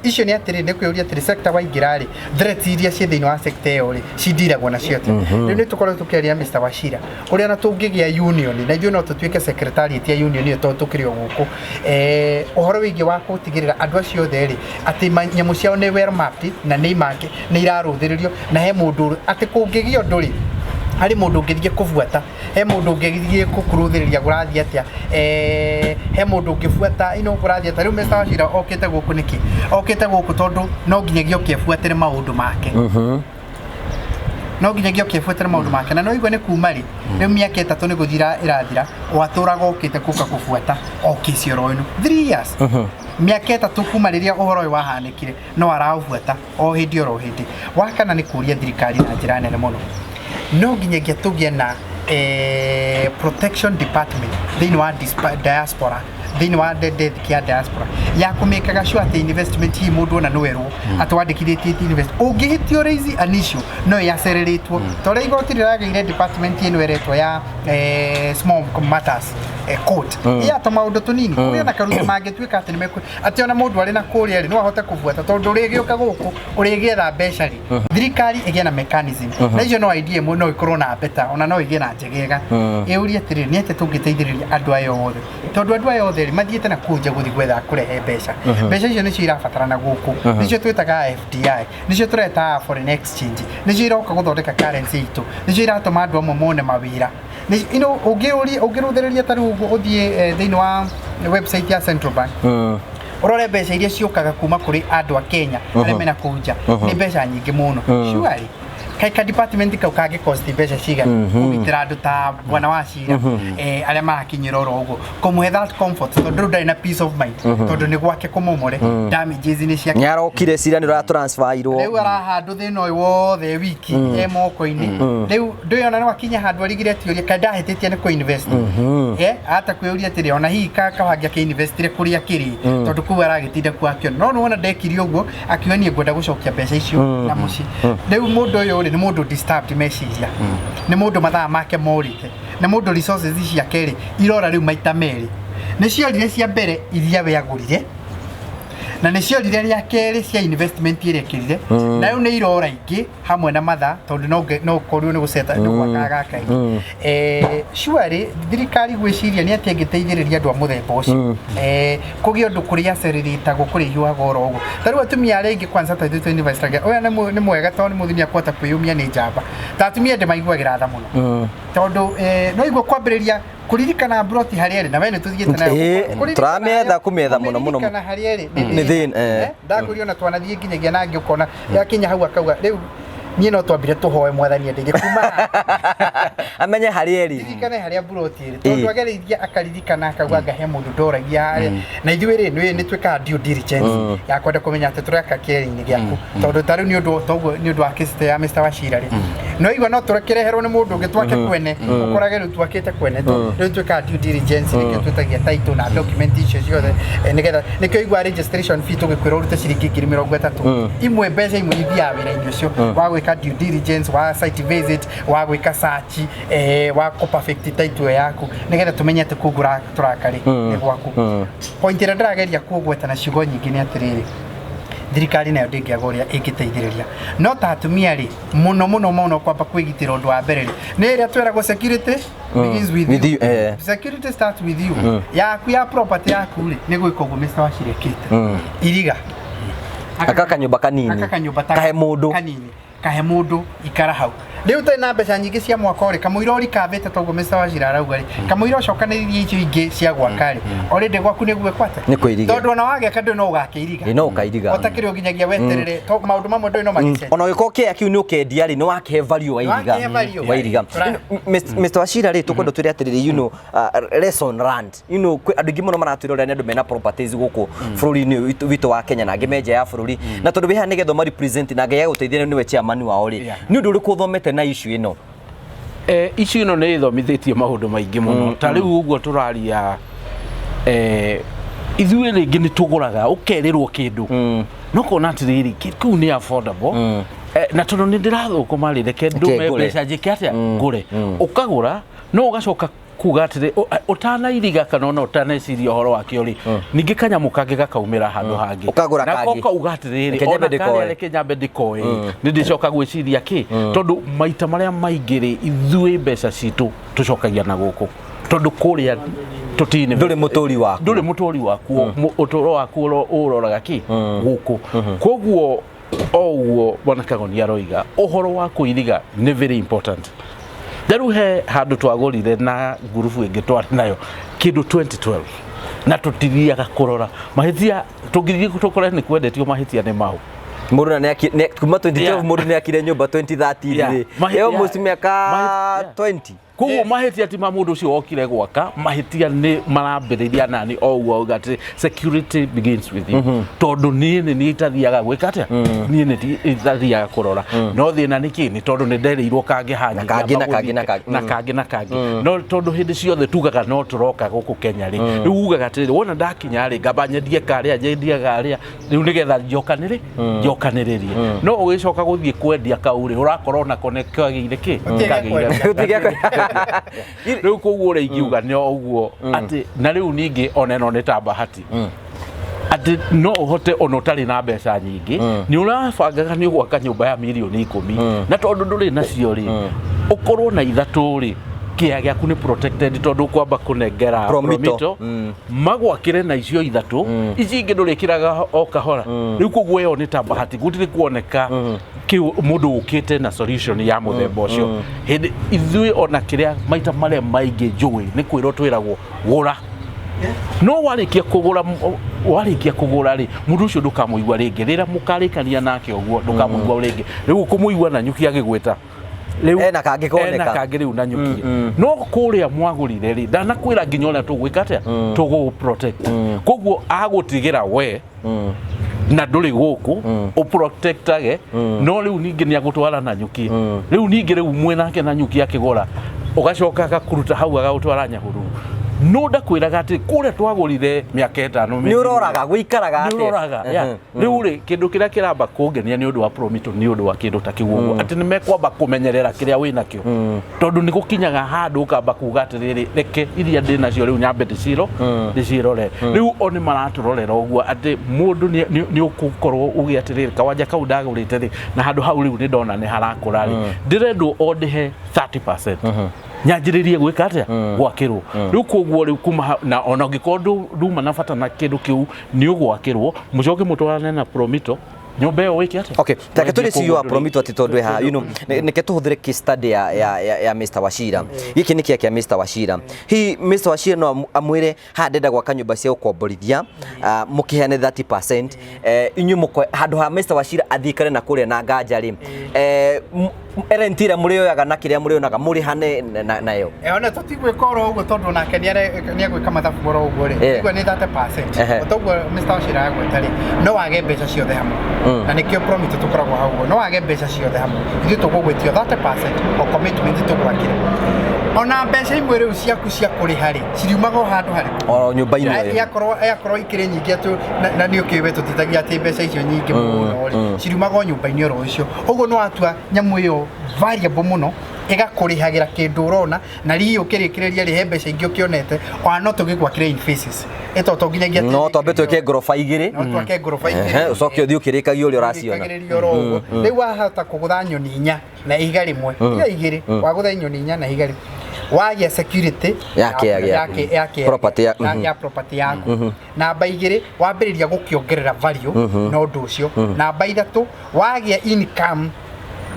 icio ni atiri ni kwiuria atiri sector waingirari threat iria cie thiini wa sector iyo ri cindiragwo na cio riu ni tukorwo tukiaria Mr. Wachira uria na tungigia union na ithuĩ no tutuike secretariat ya union iyo tondu tukirio guku uhoro wingi wa gutigirira andu acio othe ri ati nyamu ciao ni well mapped na ni make ni iraruthiririo na he mundu ati kungigio nduri hari mundu ngithie kufuata he mundu ngithie kukuruthiriria gurathia atia he mundu ngifuata ino gurathia ta riu Mr. Wachira okite guku niki okite guku tondu no nginyagia ukiefuatire maundu make no nginyagia ukiefuatire maundu make na no igwe ni kuma ri riu miaka 3 ni guthira irathira waturaga ukite kuka kufuata okicioro ino 3 years miaka 3 kuma riria uhoro uyu wahanikire no araufuata o hindi oro hindi wakana ni kuria thirikari na njira nene muno no nginyagia tugie na protection department thiini wa diaspora thiini wa kia diaspora ya kumekaga sure ati investment hii mundu na noerwo atwandikithĩtie invest ungihitio raise an issue no yacereretwo tore igoti rirageire department ino eretwo ya small matters court ya to maundu tunini kuria na karuti mangituika ati nimeku ati ona mundu ari na kuria ri no ahote kufuata tondu rigiuka guku urigietha mbeca ri thirikari igia na mechanism na icio no idea mu no ikorwo na beta ona no igie na njegega iuria atiri ni ati tungiteithiriria andu ayo othe tondu andu ayo othe mathiete na kunja guthi gwetha kurehe mbeca icio nicio irabatarana guku nicio twitaga FDI nicio tureta foreign exchange nicio iroka guthondeka currency itu nicio iratuma andu amwe mone mawira ino ugiruthiriria taru uthie thiini wa website ya Central Bank urore mbeca iria ciukaga kuma kuri andu a Kenya aria mena kunja ni mbeca nyingi muno surely ka department kau kage cost mbeca cigana kugitira andu ta bwana Wachira aria marakinyira oro uguo kumuhe that comfort tondu ndari na peace of mind tondu ni gwake kumomore damages ni cia nyarokire cira ni ra transfer irwo riu arahandu thina uyu wothe wiki moko-ini riu nduyona no akinya handu arigire tiuria kada hetitie ni ku invest ata kwiuria atiri ona hihi kawangia ki investire kuria kiri tondu ku aragitinda kwakio no wona ndekiri uguo akiwa nie ngwenda gucokia mbeca icio na muci riu mundu uyu ni mundu disturbed meciria ni mundu mathaa make morite ni mundu resources ciake ri irora riu maita meri ni ciorire cia mbere iria we agurire na nä ciorire rä a kerä cia investment ä rä ekärire na rä u nä irora ingä hamwe na mathaa tondå no korwo nä gå ceta nä gwakaga kaingä cuarä thirikari gwä ciria nä atä ngä teithä rä ria andå a må themba å cio kå gä å ndå kå rä acerä tagwo kå rä hiwaga oro å guo ta rä u atumia arä ingä kwanza å yå nä mwega tondå nä må thini akwota kwä yå mia nä njamba ta atumia ndä maiguagä ra tha må no tondå no iguo kwambä rä ria kuririkana buroti hariere na wene tuthiete nayo turametha kumetha muno muno kana hariere ni thina ndakurio na twanathie nginyagia nangi ukona yakinya hau akauga riu nie no twambire tuhoe mwathani ndege kuma amenye harieri ririkane haria buroti ri tondu agereithia akaririkana akauga ngahe mundu ndoragia haria na ithuĩ rĩ nĩ twĩkaga due diligence ya kwenda kũmenya atĩ tũreka kĩeri-inĩ gĩaku tondu ta rĩu nĩ ũndũ wa kĩsite ya Mr. Wachira rĩ no igua no tũrekereherwo nĩ mũndũ ũngĩ twake kwene ũkorage rĩu twakĩte kwene rĩu twĩkaga due diligence nĩkĩo twĩtagia title na document icio ciothe nĩgetha nĩkĩo igua registration fee tũgĩkwĩra ũrute ciringi 30,000 imwe mbeca imwe ithiaga wĩra-inĩ ũcio wa gwĩka due diligence wa site visit wa gwĩka search wa ko perfect title yaku nigetha tumenye ati kugura turakari ni gwaku point ira ndirageria kugweta na ciugo nyingi ni atiriri thirikari nayo ndingiagoria ingiteithiriria no ta atumia ri muno kwamba kwigitira undu wa mbere ni ira tweragwo security begins with you security starts with you yaku ya property yaku ri ni gwika uguo Mr. Wachira ekite iriga akakanyumba kanini kahe mundu ikara hau riu tena mbeca nyingi cia mwaka uri kamuira uri kavete toguo Mr. Wachira arauga ri kamuira cokaniririe icio ingi cia gwakari already gwaku ni gwekwate ni kuiriga tondu ona wage kandu no ugakeiriga no ukairiga otakiri nginyagia weterere to maundu mamwe ndu no magice ona giko kia kiu ni ukendia ri ni wake value wairiga Mr. Wachira ri tukwenda twire atiriri lesson learned andu ingi muno maratwira ni andu mena properties guku bururi-ini witu wa Kenya na ngemenja ya bururi na tondu biha nigetho ma represent na ngeya guteithia niwe chairman wao ri ni undu uri kuthomete na issue ino issue ino ni ithomithitie maundu maingi muno ta riu uguo turaria ithuĩ rĩngĩ nĩ tũgũraga ũkerirwo kĩndũ no kona atiriri kĩu nĩ affordable na tondũ nĩ ndĩrathũkũma rĩ reke ndume mbeca njĩke atĩa ngũre ũkagũra no ũgacoka kuga atiri utanairiga kana ona utaneciria horo wakio ri ningi kanyamu kangi gakaumira handu hangi ukagura kangi na koka ugatiriri ona kari areke nyambe ndikoe ni ndicoka gwiciria ki tondu maita maria maingiri ithui mbeca citu tucokagia na guku tondu kuria tutine nduri muturi waku utoro waku uroraga ki guku koguo oguo bwana Kagoni aroiga uhoro wa kuiriga ni very important. Daru he handu twagorire na gurubu ingi twari nayo kindu 2012 na tutithiaga kurora mahitia tugithie tukore ni kwendetio mahitia ni mau muruna ne kuma 2012 muruna yakire nyumba 2013 eo musimiaka 20 kuguo mahitia ti mamundu ucio okire gwaka mahitia ni marambiriria nani oguo gati security begins with you tondu ni itathiaga gwika atia ni itathiaga kurora no thina ni kini tondu ni ndereirwo kangi hanya na kangi no tondu hindi ciothe tugaga no turoka guku Kenya ri riu ugaga atiri wona ndakinya ri ngamba nyendie karia njendia karia riu nigetha njokaniririe no ugicoka guthie kwendia kauri urakorwo na kagire ki kagire riu koguo reigiuga ni oguo ati na riu ningi oneno ni ta bahati ati no uhote ono tari na mbeca nyingi ni urabangaga ni gwaka nyumba ya milioni 10 na tondu nduri nacio ri ukorwo na ithatu ri kieha gĩaku nĩ protected tondu kwamba kunengera promito magwakire na icio ithatu ici ingĩ ndũrĩkĩraga o kahora rĩu koguo ĩyo nĩ ta bahati gũtirĩ kuoneka mũndũ ũkĩte na solution ya mũthemba ũcio hĩndĩ ithuĩ ona kĩrĩa maita marĩa maingĩ njũĩ nĩ kwĩrwo twĩragwo gũra no warĩkia kũgũra warikia kugura ri mundu ucio ndukamuigua ringi rira mukarikania nake oguo ndukamuigua ringi riu kumuigua na nyuki agigweta riu ena kangi riu na nyuki no kuria mwagurire ri ndanakwira nginya ona tugwika atia tugu protect koguo agutigira we na nduri guku o protectage no riu ningi ni agutwara na nyuki riu ningi riu mwenake na nyuki akigora ugacoka akakuruta hau agagutwara Nyahururu no ndakwiraga ati kuria twagurire miaka 5 ni uroraga guikaraga ati ni uroraga riu ri kindu kiria kiramba kungenia ni undu wa promito ni undu wa kindu ta kiu ati ni mekwamba kumenyerera kiria wina kio tondu ni gukinyaga handu ukamba kuga atiriri reke iria ndina cio riu nyambe ndicirore riu oni maraturorera uguo ati mundu ni ukukorwo ugi atiriri kawanja kau ndagurite ri na handu hau riu ni ndona ni harakura ri ndirendwo ondihe 30% nyanjiririe gwika atia gwakirwo riu koguo riu kuma na ona gikondu nduma na bata na kindu kiu ni ugwakirwo mucoke mutwarane na promito nyumba yo wiki atia okay take tuli siyo promito ati tondu ha you know nike tuhuthire case study ya Mr Wachira giki ni kia Mr Wachira hi Mr Wachira no amwire handenda gwaka nyumba cia ukomborithia mukiheane 30% inyu mukwe handu ha Mr Wachira athikare na kuria na nganja ri erentira muri oyaga na kiria muri onaga muri hane nayo ona tutigwika oro uguo tondu nake ni agwika mathabu moro uguo ri igwa ni 30% otoguo Mr Wachira agwetari no wage mbeca ciothe hamwe na nikio promito tukoragwo hau no wage mbeca ciothe hamwe ithu tugugwitio 30% o commitment tugwakire ona mbeca imwe riu ciaku cia kuriha ri ciriumaga handu hari o nyumba ino yakorwo ikire nyingi atu na ni ukiwe tutitagia ati mbeca icio nyingi muno ri ciriumaga nyumba ino ro icio uguo no atua nyamu iyo variable muno igakurihagira kindu urona na ri ukirikireria ri mbeca ingi ukionete ona no tugigwakire in phases eto tonginyagia no tombe tweke gorofa igiri no twake gorofa igiri ucoke uthi ukirikagia uri uraciona riu wahota kugutha nyoni 4 na ihiga rimwe igiri wagutha nyoni 4 na ihiga rimwe wagia security yake property ya property yaku namba igiri wambiriria gukiongerera value na undu ucio namba 3 wagia income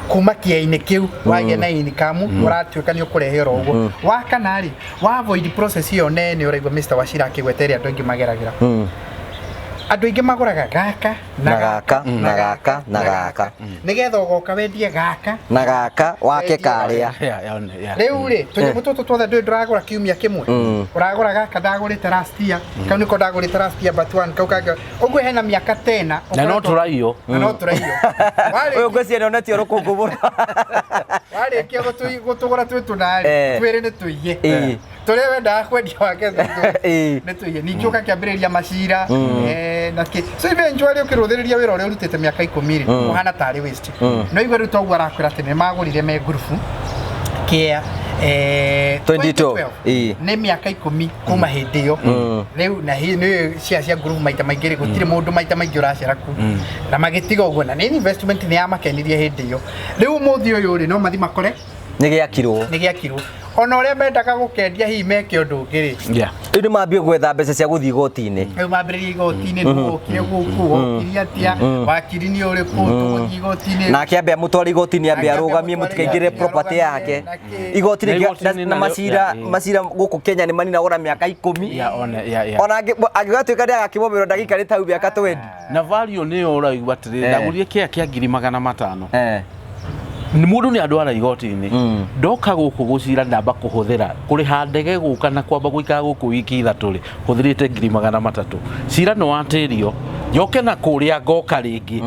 kuma kia-ini kiu wagia na income uratuika ni ukurehera uguo wa kana ri wa avoid process iyo nene uraigwa Mr Wachira akigweteria andu ingi mageragira andu ingi maguraga gaka na gaka nigetha ugoka wendie gaka na gaka wake karia riu ri tunyimu tutu twothe ndu nduragura kiumia kimwe uragura gaka ndagurite last year kau niko ndagurite last year but one kau kanga uguo hena miaka 10 na no turaio uyu ngweci ne netio rukungubura wari kia gutugura twituna twiri ni tuiye tore wenda kwendia wake ni tuiye ninjuka kiambiriria macira na ki so eventually ukiruthiria wira uria urutite miaka 10 muhana tari waste no igwe ruto gwa rakwira ati ni magurire me group kieha 22 ni miaka 10 kuma hindi yo riu na hi ni cia group maita maingiri gutire mundu maita maingi uracera ku na magitiga uguo na ni investment ni ya makenirie hindi yo riu muthi uyu ri no mathi makore ni giakirwo ona uria mendaga gukendia hihi meke undu ngiri ini mambie gwetha mbeca cia guthii igoti-ini mambiririe igoti-ini no kire guku kiria tia wakiri ni uri ku tuguthii igoti-ini na kiambia mutwari igoti-ini ambia arugamie mutikaingire property yake igoti-ini na macira guku Kenya ni manina ora miaka 10 ona agigatuika ndia gakibomero ndagika ri tau miaka 20 na value ni uraigwa atiri ndagurie kia 500,000 ni mundu ni andwara igoti-ini ndoka guku gucira ndamba kuhuthira kuriha ndege guka na kwamba guikara guku wiki 3 ri huthirite 300,000 cira no atirio njoke na kuria ngoka ringi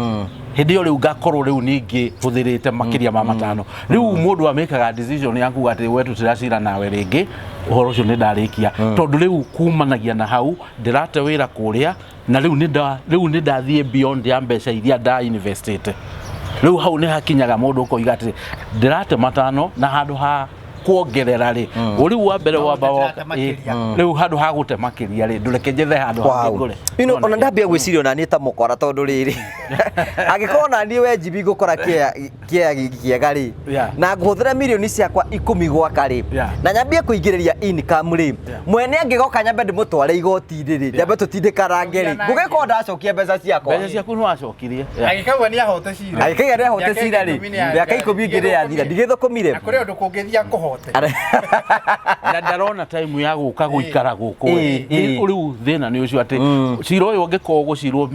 hindi yo riu ngakorwo riu ningi huthirite makiria ma 5 riu mundu amekaga decision yaku ati wetu tiracira nawe ringi uhoro ucio ni ndarikia tondu riu kumanagia na hau ndirate wira kuria na riu ni ndathie beyond ya mbeca iria nda investite riu hau ni hakinyaga mundu ukoiga ati ndirate 5 na handu ha kuongerera ri uri wa mbere wa bawo riu handu ha gute makiria ri ndureke njethe handu ha ngure ino ona ndambia gwiciria na ni ta mukora tondu riri agikona ni we jibi gukora kiega ri na nguthira milioni ciakwa 10 gwaka ri na nyambie kuingiriria income ri mwene angigoka nyambe ndimutware igoti-ini ri nyambe tutindikarange ri ngugiko ndacokia mbeca ciakwa no acokirie agikauga ni ahote cira ri miaka 10 ngiri yathira ndigithukumire na kuri undu kungithia kuho wote na ndarona time ya guka guikara guku uriu thina ni ucio ati ciro uyu ngiko gucirwo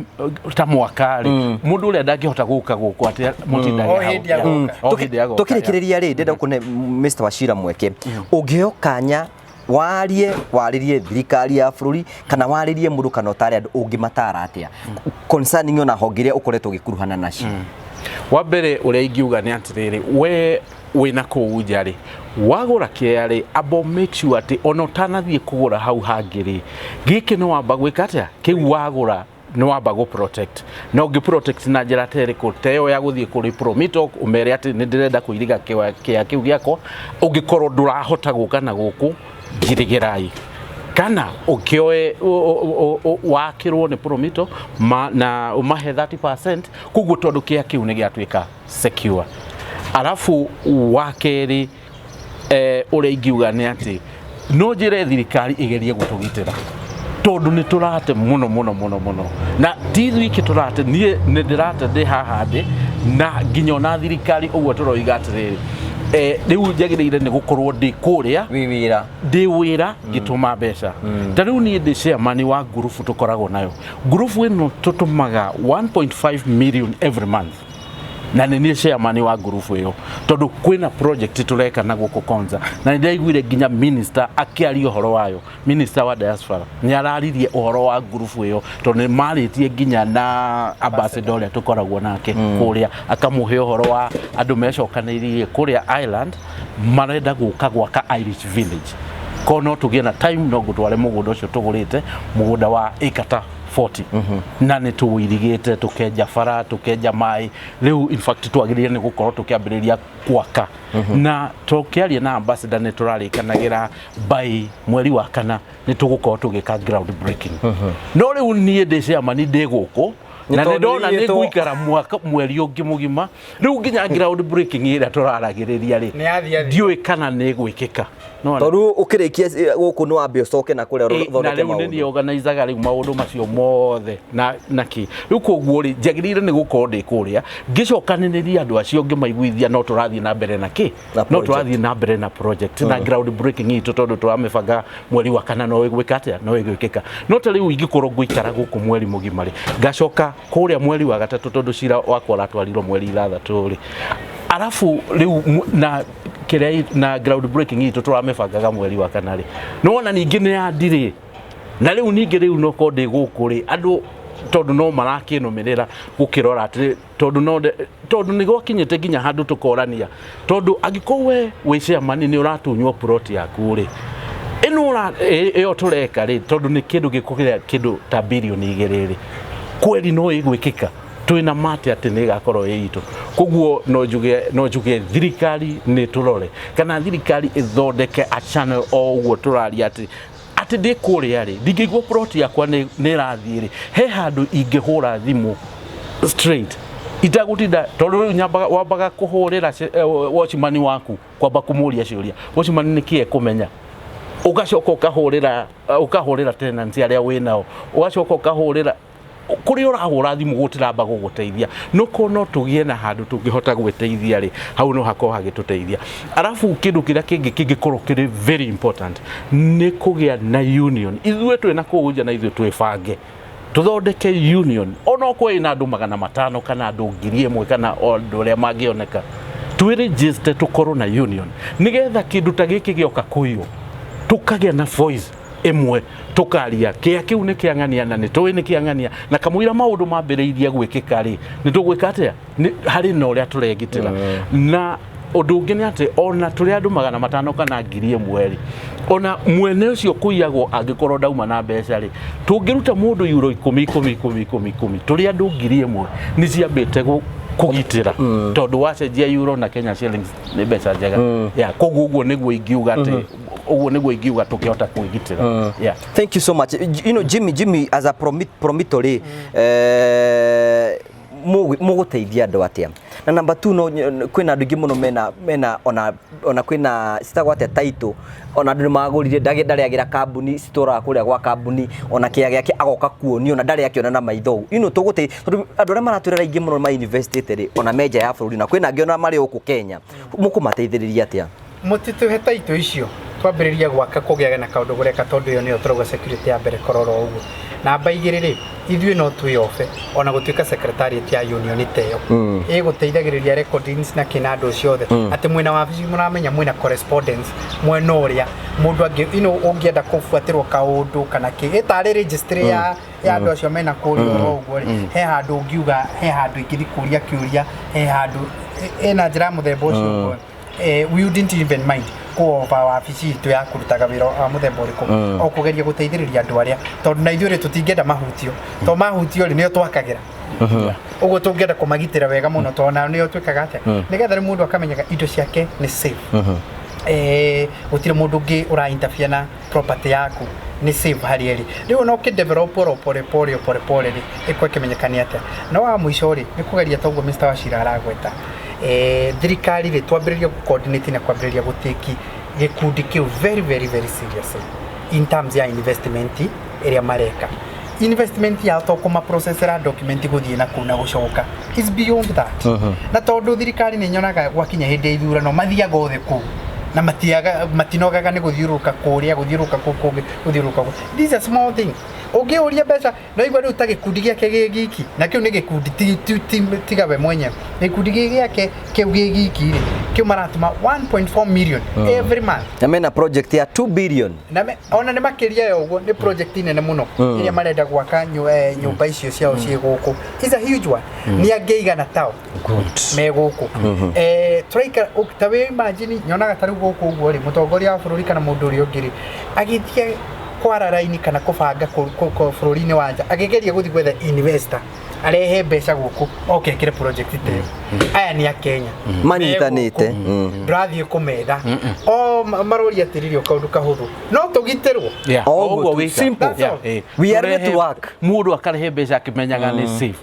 ta mwakari mundu uria ndangihota guka guku ati mutindaga tukirikiria ri ndenda kune Mr. Wachira mweke ungio kanya waririe thirikari ya bururi kana waririe mundu kana utari andu ungimatara atia concerning ona hongiria ukoretwo gikuruhana nacio wa mbere uria ingiuga ni atiriri we wina kuu njari wagura kiari abo make sure ati ona utanathie kugura hau hangiri giki no wamba gwika atia kiu wagura no wamba go protect no ngi protect na njira teriko teo ya guthie kuri promito umere ati ni ndirenda kuiriga kia kiu giako ungikorwo ndurahota guka na guku girigirai kana ukioe wakirwo ni promito na umahe 30% kugu tondu kia kiu ni giatwika secure alafu wakeri uria ingiuga ni ati no njire thirikari igerie gutugitira tondu ni turate muno na tithu iki turate nie ni ndirate ndi haha ndi na nginyo na thirikari uguo turoiga atiriri riu njagiriire ni gukorwo ndi kuria ndi wira gituma mbeca tariu ni ndi chairman wa group tukoragwo nayo group ino tutumaga 1.5 million every month na ni chairman wa group iyo tondu kwina project tureka na guko konza na ndaiguire ginya minister akiaria uhoro wayo minister wa diaspora ni araririe uhoro wa group iyo tondu maritie ginya na ambassador ya tukoragwo nake kuria akamuhe uhoro wa andu mecokanirie kuria Ireland marenda guka gwaka Irish village kono tugie na time no gutware mugunda ucio tugurite mugunda wa ikata 40 na ni tuwirigite tukenja fara tukenja mai riu in fact twagiririe ni gukorwo tukiambiriria kwaka na tukiaria na ambassador ni turarikanagira by mweri wa kana ni tugukorwo tugika ground breaking no riu nie ndece amani ndi guku na ndona ni guikara mwaka mweri ungi mugima riu nginya ground breaking ira turaragiriria ri ndiui kana ni gwikika no toru ukirikia guku no ambe ucoke na kuria thondeke na riu ni organizaga riu maundu macio mothe na ki riu koguo ri njagirire ni gukorwo ndi kuria ngicokaniriria andu acio ngimaiguithia no turathie na mbere na ki no turathie na mbere na project na ground breaking itu tondu turamibanga mweri wa kana no igwika atia no igwikika no ta riu ingikorwo guikara guku mweri mugima ri ngacoka kuria mweri wa gatatu tondu cira wakwa ratwarirwo mweri 3 ri alafu riu na kiria na ground breaking itu turamebangaga mweri wa kana ri no ona ningi ni andire na riu ningi riu no ko ndi guku ri andu tondu no marakinumirira gukirora ati tondu ni gwakinyete ginya handu tukorania tondu agikowe wicia mani ni uratunywo plot yaku ri ino iyo tureka ri tondu ni kindu gikugira kindu ta bilioni 2 ri kweli no igwikika twina mate ati ni gakorwo yitu koguo no njuge thirikari ni turore kana thirikari ithondeke a channel o uguo turaria ati ndi kuria ri ndingigwo plot yakwa ni rathie ri he handu ingihura thimu straight itagutinda tondu nyambaga wambaga kuhurira watchman waku kwamba kumuria ciuria watchman ni kie kumenya ugacoka ukahurira tenants aria winao ugacoka ukahurira kuri urahura thimu gutiramba guguteithia no tugie na handu tungihota gwiteithia ri hau no hako hagituteithia alafu kindu kiria kingikorwo kiri very important ni kugia na union ithwe twina kuja na ithwe twibange tuthondeke union ono kwe na andu 500 kana andu 1000 kana andu aria mangioneka twiregister tukorwo na union nigetha kindu ta giki gioka kuyo tukagia na voice emwe tukaria kia kiu ni kiangania na ni twi ni kiangania na kamwira maundu mambiriirie gwikika ri ni tugwika atia hari no ria turegitira na undu ungi ni ati ona turi andu 500 kana 1000 ri ona mwene ucio kuiyagwo angikorwo dauma na mbeca ri tungiruta mundu euro 10 turi andu 1000 ni ciambite kugitira tondu wacenjia euro na Kenya shillings ni mbeca njega ya koguo uguo niguo ingiuga ati uguo niguo ingiuga tukihota kwigitira yeah. Thank you so much. You know Jimmy as a promittory muguteithia andu atia na number 2 no kwina andu ingi muno mena ona kwina citagwate title ona andu magurire ndariagira kambuni citora kuria gwa kambuni ona kia giake agoka kuonio na ndari akiona na maitho tugute andu aria maratwira ingi muno ma university ri ona meja ya bururi na kwina angi ona mari uku Kenya mukumateithiriria atia mutitu heta ito icio twambiriria gwaka kugiaga na kaundu gureka tondu yo niyo turoga security ya mbere kororo uguo namba igiri ri ithuĩ no twĩobe ona gũtuĩka secretariat ya union teyo ĩgũteithagĩrĩria recordings na kinando ciothe atĩ mwena wa wabici mũramenya mwena correspondence mwena ũrĩa mũndũ angĩ ũngĩenda kũbuatĩrwo kaũndũ kana ĩtarĩ registry ya andũ acio mena kũrĩa ũguo he handũ ũngiuga he handũ ingĩthi kũria kĩũria he handũ ĩna njĩra mũthemba ũcio we wouldn't even mind kuoba wabici itu ya kurutaga wĩra wa mũthemba ũrĩkũ o kũgeria gũteithĩrĩria andũ arĩa tondũ na ithuĩ tũtingĩenda mahutio to mahutio rĩ nĩo twakagĩra ũguo tũngĩenda kũmagitĩra wega mũno to na nĩo twĩkaga atĩa nĩgetha rĩ mũndũ akamenyaga indo ciake nĩ safe gũtirĩ mũndũ ũngĩ ũra interfere na property yaku ni safe harĩ eri rĩu no kĩdevelop pole rĩ ĩkwe kĩmenyekane atĩa no wa mũico rĩ nĩ kũgeria toguo Mr. Wachira aragweta thirikari rĩ twambĩrĩria coordinate na kwambĩrĩria gũtĩki gĩkundi kĩu very seriously in terms ya investment ĩrĩa mareka investment ya to kuma processor document gũthiĩ na kuna gũcoka is beyond that na tondũ thirikari nĩ nyonaga gwakinya hĩndĩ ithurano mathiaga othe kũu na matinogaga nĩ gũthiũrũka kũrĩa gũthiũrũka these are small things ũngĩũria mbeca no igua rĩu ta gĩkundi gĩake gĩgiki na kĩu nĩ gĩkundi tigawe mwenyewe gĩkundi gĩake kĩu gĩgiki rĩ kĩu maratuma 1.4 million every month na mena project ya 2 billion na ona nĩ makĩria ya ũguo nĩ project nene mũno iria marenda gwaka nyũmba icio ciao ciĩ gũkũ is a huge one nĩ angĩiga na tao me gũkũ tũraikara ta wĩ imagine nyonaga ta rĩu gũkũ ũguo rĩ mũtongoria wa bũrũri kana mũndũ ũrĩa ũngĩ rĩ agĩthiĩ kwara raini kana kũbanga bũrũri-inĩ wa nja agĩgeria gũthiĩ gwetha investor arehe mbeca gũkũ oke kire project teyo aya nĩ a Kenya manyitanĩte ndrathiĩ kũmetha o marũria atĩrĩrio kaũndũ kahũthũ no tũgitĩrwo ũguo wĩ simple we are ready to work mũndũ akarehe mbeca akĩmenyaga nĩ safe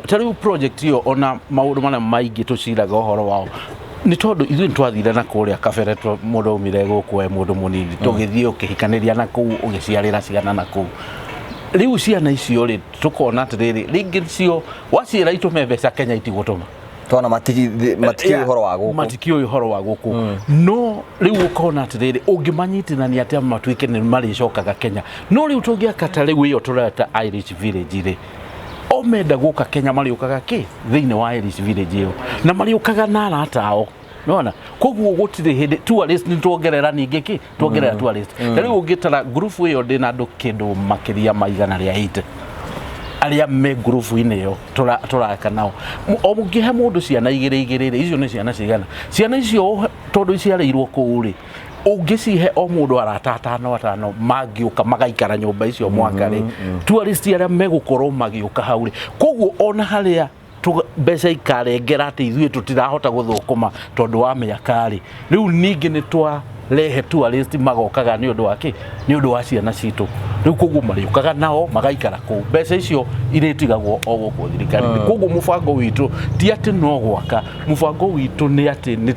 ta rĩu project iyo ona maũndũ marĩa maingĩ tũciraga ũhoro wao ni tondu ithuĩ twathire na kũrĩa kabere mũndũ umire gũkũ mũndũ mũnini tũgĩthiĩ ũkĩhikanĩria na kũu ũgĩciarĩra ciana na kũu rĩu ciana icio rĩ tũkona atĩrĩrĩ rĩngĩ cio waciĩra itũme mbeca Kenya itigũtũma twana matikĩũĩ ũhoro wa gũkũ no rĩu ũkona atĩrĩrĩ ũngĩmanyitithania atĩa matuĩke nĩ marĩcokaga Kenya no rĩu tũngĩaka ta rĩu ĩyo tũreta Irish village rĩ omenda gũka Kenya marĩũkaga thĩinĩ wa Irish village ĩyo na marĩũkaga na arata ao nona koguo gũtirĩ hĩndĩ tourist nĩ tuongerera ningĩ tuongerera tourist rĩu ũngĩtara group ĩyo ndĩna andũ kĩndũ makiria maigana rĩa 80 aria me group-inĩ ĩyo tũraka nao o mũngĩhe mũndũ ciana igĩrĩ icio nĩ ciana cigana ciana icio tondũ iciarĩirwo kũu rĩ ũngĩcihe o mũndũ arata atano mangĩũka magaikara nyũmba icio mwaka rĩ tourist arĩa megũkorwo magĩũka hau rĩ koguo ona harĩa mbeca ikarengera atĩ ithuĩ tũtirahota gũthũkũma tondũ wa mĩaka rĩ rĩu ningĩ nĩ twarehe tourist magokaga nĩ ũndũ wa ciana citũ rĩu koguo marĩũkaga nao magaikara kũu mbeca icio irĩtigagwo o gũkũ thirikari koguo mũbango witũ ti atĩ no gwaka mũbango witũ nĩ atĩ nĩ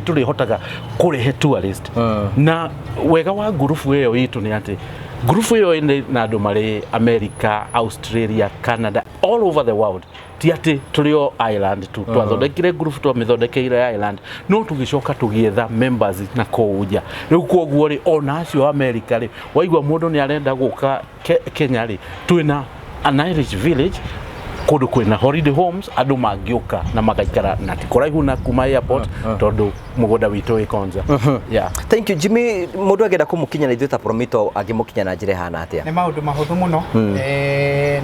tũrĩhotaga kũrehe tourist na wega wa ngurubu ĩyo witũ nĩ atĩ ngurubu ĩyo ĩna andũ marĩ America, Australia, Canada, all over the world ti atĩ tũrĩ o Ireland tu twathondekire ngurubu twamĩthondekeire Ireland no tũgĩcoka tũgĩetha members na kũu nja rĩu koguo rĩ ona acio America rĩ waigua mũndũ nĩ arenda gũka Kenya rĩ twĩna an Irish village kũndũ kwĩna holiday homes andũ mangĩũka na magaikara na tikoraihu na kuma airport tondũ mũgũnda witũ wĩ Konza thank you Jimmy mũndũ agenda kũmũkinya na ithuĩ ta Promito angĩmũkinya na njĩra hana atĩa nĩ maũndũ mahũthũ mũno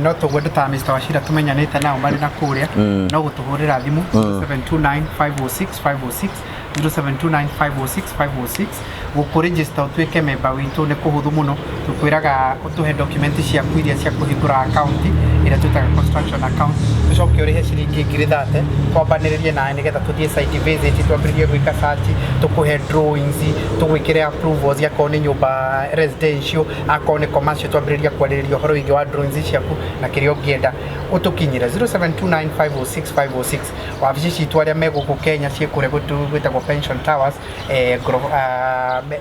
no tũgwenda ta Mr. Wachira tũmenyanĩte nao marĩ na kũrĩa no gũtũhũrĩra thimũ 0729506506 0729506506 gũkũregister ũtuĩke member witũ nĩ kũhũthũ mũno tũkwĩraga ũtũhe document ciaku iria cia kũhingũra account ĩrĩa twĩtaga construction account ũcoke ũrĩhe ciringi 30 twambanĩrĩrie nawe nĩgetha tũthiĩ site visit twambĩrĩrie gwĩka search tũkũhe drawings tũgwĩkĩre approvals akorwo nĩ nyũmba residential akorwo nĩ commercial twambĩrĩrie kwarĩrĩria ũhoro wĩgiĩ wa drawings ciaku na kĩrĩa ũngĩenda utukinyire 0729506506 wabici citu aria meguku Kenya cie kure gwitagwo Pension Towers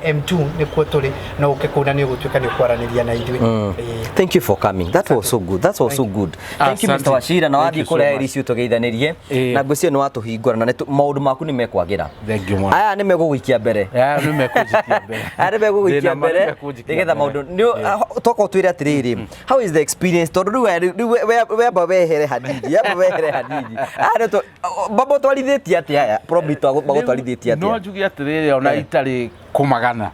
M2 nikuo turi no ukikuna ni ugutwika ni kwaraniria na ithui. Thank you for coming. That was so good. That was so good. Thank you Mr. Wachira na wathi kure iri ciu tugeithanirie na ngwĩciria nĩ watũhingũra na maũndũ maku nĩ mekwagira. Thank you. Aya nĩ megũgũikia mbere. Aya nĩ megũgũikia mbere. Aya nĩ megũgũikia mbere. Nigetha maũndũ toka twĩre atĩrĩrĩ. How is the experience? Tondũ rĩu weba wehere hadithi. Yaba wehere hadithi. Aya to babo twarithĩtie atĩa aya. Probito bagũtwarithĩtie atĩa. No njuge atĩrĩrĩ ona itarĩ kũmagana.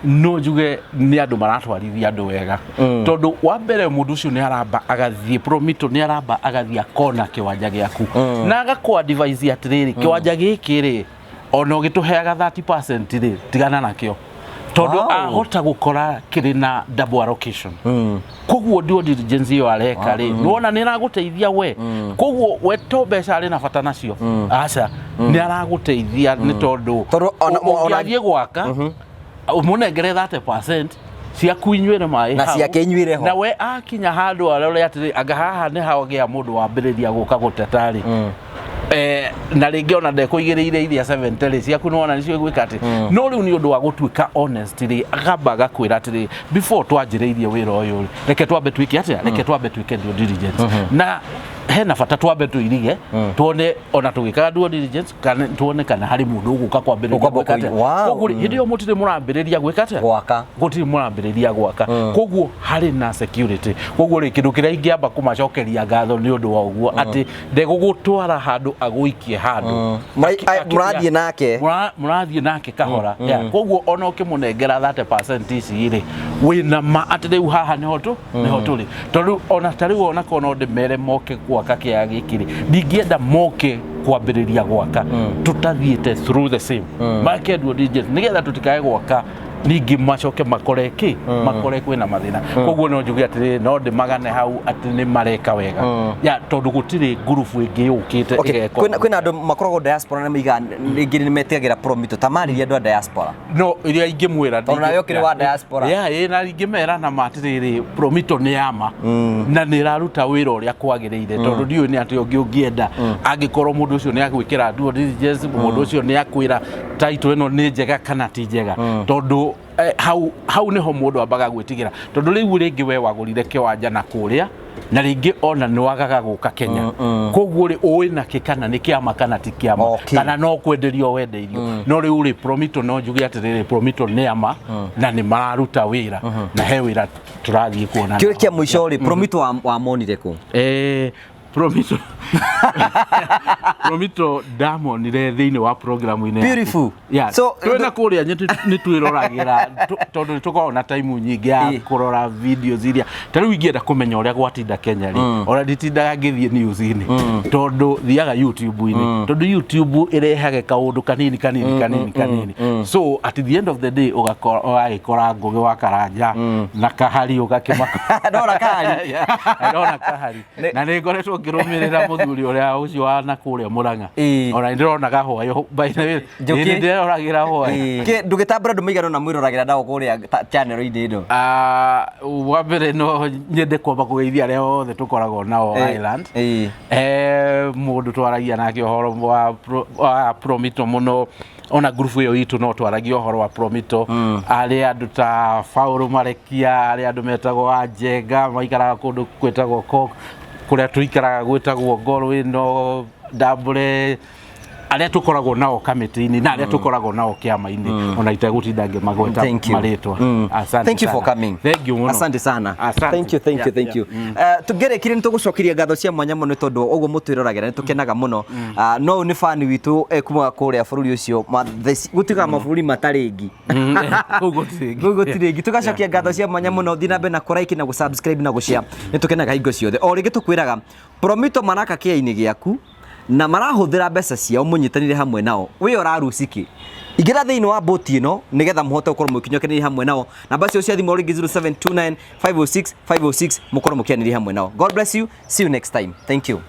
No njuge nĩ andũ maratwarithia andũ wega tondũ wa mbere mũndũ ũcio nĩ aramba agathiĩ Promito nĩ aramba agathiĩ akona kĩwanja gĩaku na agakwa advice atĩrĩrĩ kĩwanja gĩkĩ rĩ ona ũgĩtũheaga 30% rĩ tigana nakĩo tondũ ahota gũkora kĩrĩ na double allocation koguo due diligence ĩyo areka rĩ nĩwona nĩ aragũteithia we koguo we to mbeca arĩ na bata nacio aca nĩ aragũteithia nĩ tondũ ũngĩathiĩ gwaka umunengere 30% ciaku inyuĩre maĩ na ciake inyuĩre ho na we akinya handũ arore atĩrĩ anga haha nĩ hagĩa mũndũ wambĩrĩria gũka gũtetarĩ na rĩngĩ ona ndekũigĩrĩire iria 70 ciaku nĩwona nĩcio gwĩka atĩ no rĩu nĩ ũndũ wa gũtuĩka honest rĩ agamba agakwĩra atĩrĩ before twanjĩrĩirie wĩra ũyũ reke twambe twĩke atĩa reke twambe twĩke due diligence na hena bata twambe tuirige tuone ona tugikaga due diligence kana tuone kana hari mundu uguka kwambĩrĩria gwĩka atĩa koguo hĩndĩ ĩyo mũtirĩ mũrambĩrĩria gwĩka atĩa gwaka gũtirĩ mũrambĩrĩria gwaka koguo hari na security koguo rĩ kĩndũ kĩrĩa ingĩamba kũmacokeria ngatho nĩ ũndũ wa ũguo atĩ ndegũgũtwara handũ agũikie handũ mũrathiĩ nake kahora koguo ona ũkĩmũnengera 30% ici rĩ wĩna ma atĩ rĩu haha nĩho tũrĩ tondũ ona tarĩu ona kona ndĩmere moke gwaka kĩeha gĩkĩ rĩ ndingĩenda moke kwambĩrĩria gwaka tutathiĩte through the same make due diligence nĩgetha tutikae gwaka ningĩ macoke makore kwĩna mathĩna koguo no njuge atĩrĩ no ndĩmagane hau atĩ nĩ mareka wega ya tondũ gũtirĩ ngurubu ĩngĩ yũkĩte ĩgeka kwĩna andũ makoragwo diaspora na mĩiga rĩngĩ nĩ metigagĩra Promito tamarĩria andũ a diaspora no iria ingĩmwĩra tondũ nawe ũkĩrĩ wa diaspora na ingĩmera na matĩrĩrĩ Promito nĩ yama na nĩ ĩraruta wĩra ũrĩa kwagĩrĩire tondũ ndiũĩ nĩ atĩ ũngĩenda angĩkorwo mũndũ ũcio nĩ agwĩkĩra due diligence mũndũ ũcio nĩ akwĩra title ĩno nĩ njega kana ti njega tondũ hau nĩho mũndũ ambaga gwĩtigĩra tondũ rĩu rĩngĩ we wagũrire kĩwanja na kũrĩa na rĩngĩ ona nĩ wagaga gũka Kenya koguo rĩ ũĩ na kana nĩ kĩama kana ti kĩama kana no kwenderio wendeirio no rĩu rĩ Promito no njuge atĩrĩrĩ Promito nĩ ama na nĩ mararuta wĩra na he wĩra tũrathiĩ kuona kĩrĩa kĩa mũico rĩ Promito wamonire kũ Promito ndamonire thĩinĩ wa programu-inĩ beautiful so twĩna kũrĩa nĩ twĩroragĩra tondũ tũkoragwo na time nyingĩ ya kũrora videos iria ta rĩu ingĩenda kũmenya ũrĩa gwatinda Kenya rĩ ona nditindaga ngĩthiĩ news-inĩ tondũ thiaga YouTube-inĩ tondũ YouTube ĩrehaga kaũndũ kanini so at the end of the day ũgagĩkora Ngũgĩ wa Karanja na Kahari ũgakĩmaka ndona Kahari na nĩ ngoretwo ngĩrũmĩrĩra mũthuri ũrĩa ũcio wa nakũrĩa Mũrang'a ona ndĩrona gahoyo by the way ndĩroragĩra hoyo ndũgĩtambũra andũ maigana na mwĩroragĩra ndago kũrĩa channel-inĩ ĩno wa mbere no nyende kwamba kũgeithia arĩa othe tũkoragwo nao Island mũndũ twaragia nake ũhoro wa Promito mũno ona group ĩyo itũ no twaragia ũhoro wa Promito arĩa andũ ta Faũrũ Marekia arĩa andũ metagwo Njenga maikaraga kũndũ gwĩtagwo kũrĩa tũikaraga gwĩtagwo Ngoro ĩno Ndambũre arĩa tũkoragwo nao kamĩtĩ-inĩ na arĩa tũkoragwo nao kĩama-inĩ ona itegũtinda ngĩmagweta marĩtwa asante thank you for coming thank you asante sana thank you tũgerekire nĩ tũgũcokeria ngatho cia mwanya mũno tondũ ũguo mũtwĩroragĩra nĩ tũkenaga mũno no nĩ fan witũ kuma kũrĩa bũrũri ũcio gũtiga mabũrũri matarĩ ngi gũtirĩ ngi tũgacokia ngatho cia mwanya mũno thiĩ na mbere na kũraiki na gũsubscribe na gũshare nĩ tũkenaga hingo ciothe o rĩngĩ tũkwĩraga Promito maraka kĩeha-inĩ gĩaku na marahũthĩra mbeca ciao mũnyitanĩre hamwe nao we ũraruciki ingĩra thĩinĩ wa boti ĩno nĩgetha mũhote gũkorwo mũkinyokanĩire hamwe nao namba cio cia thimũ rĩngĩ 0729 506 506 mũkorwo mũkianĩire hamwe nao God bless you see you next time thank you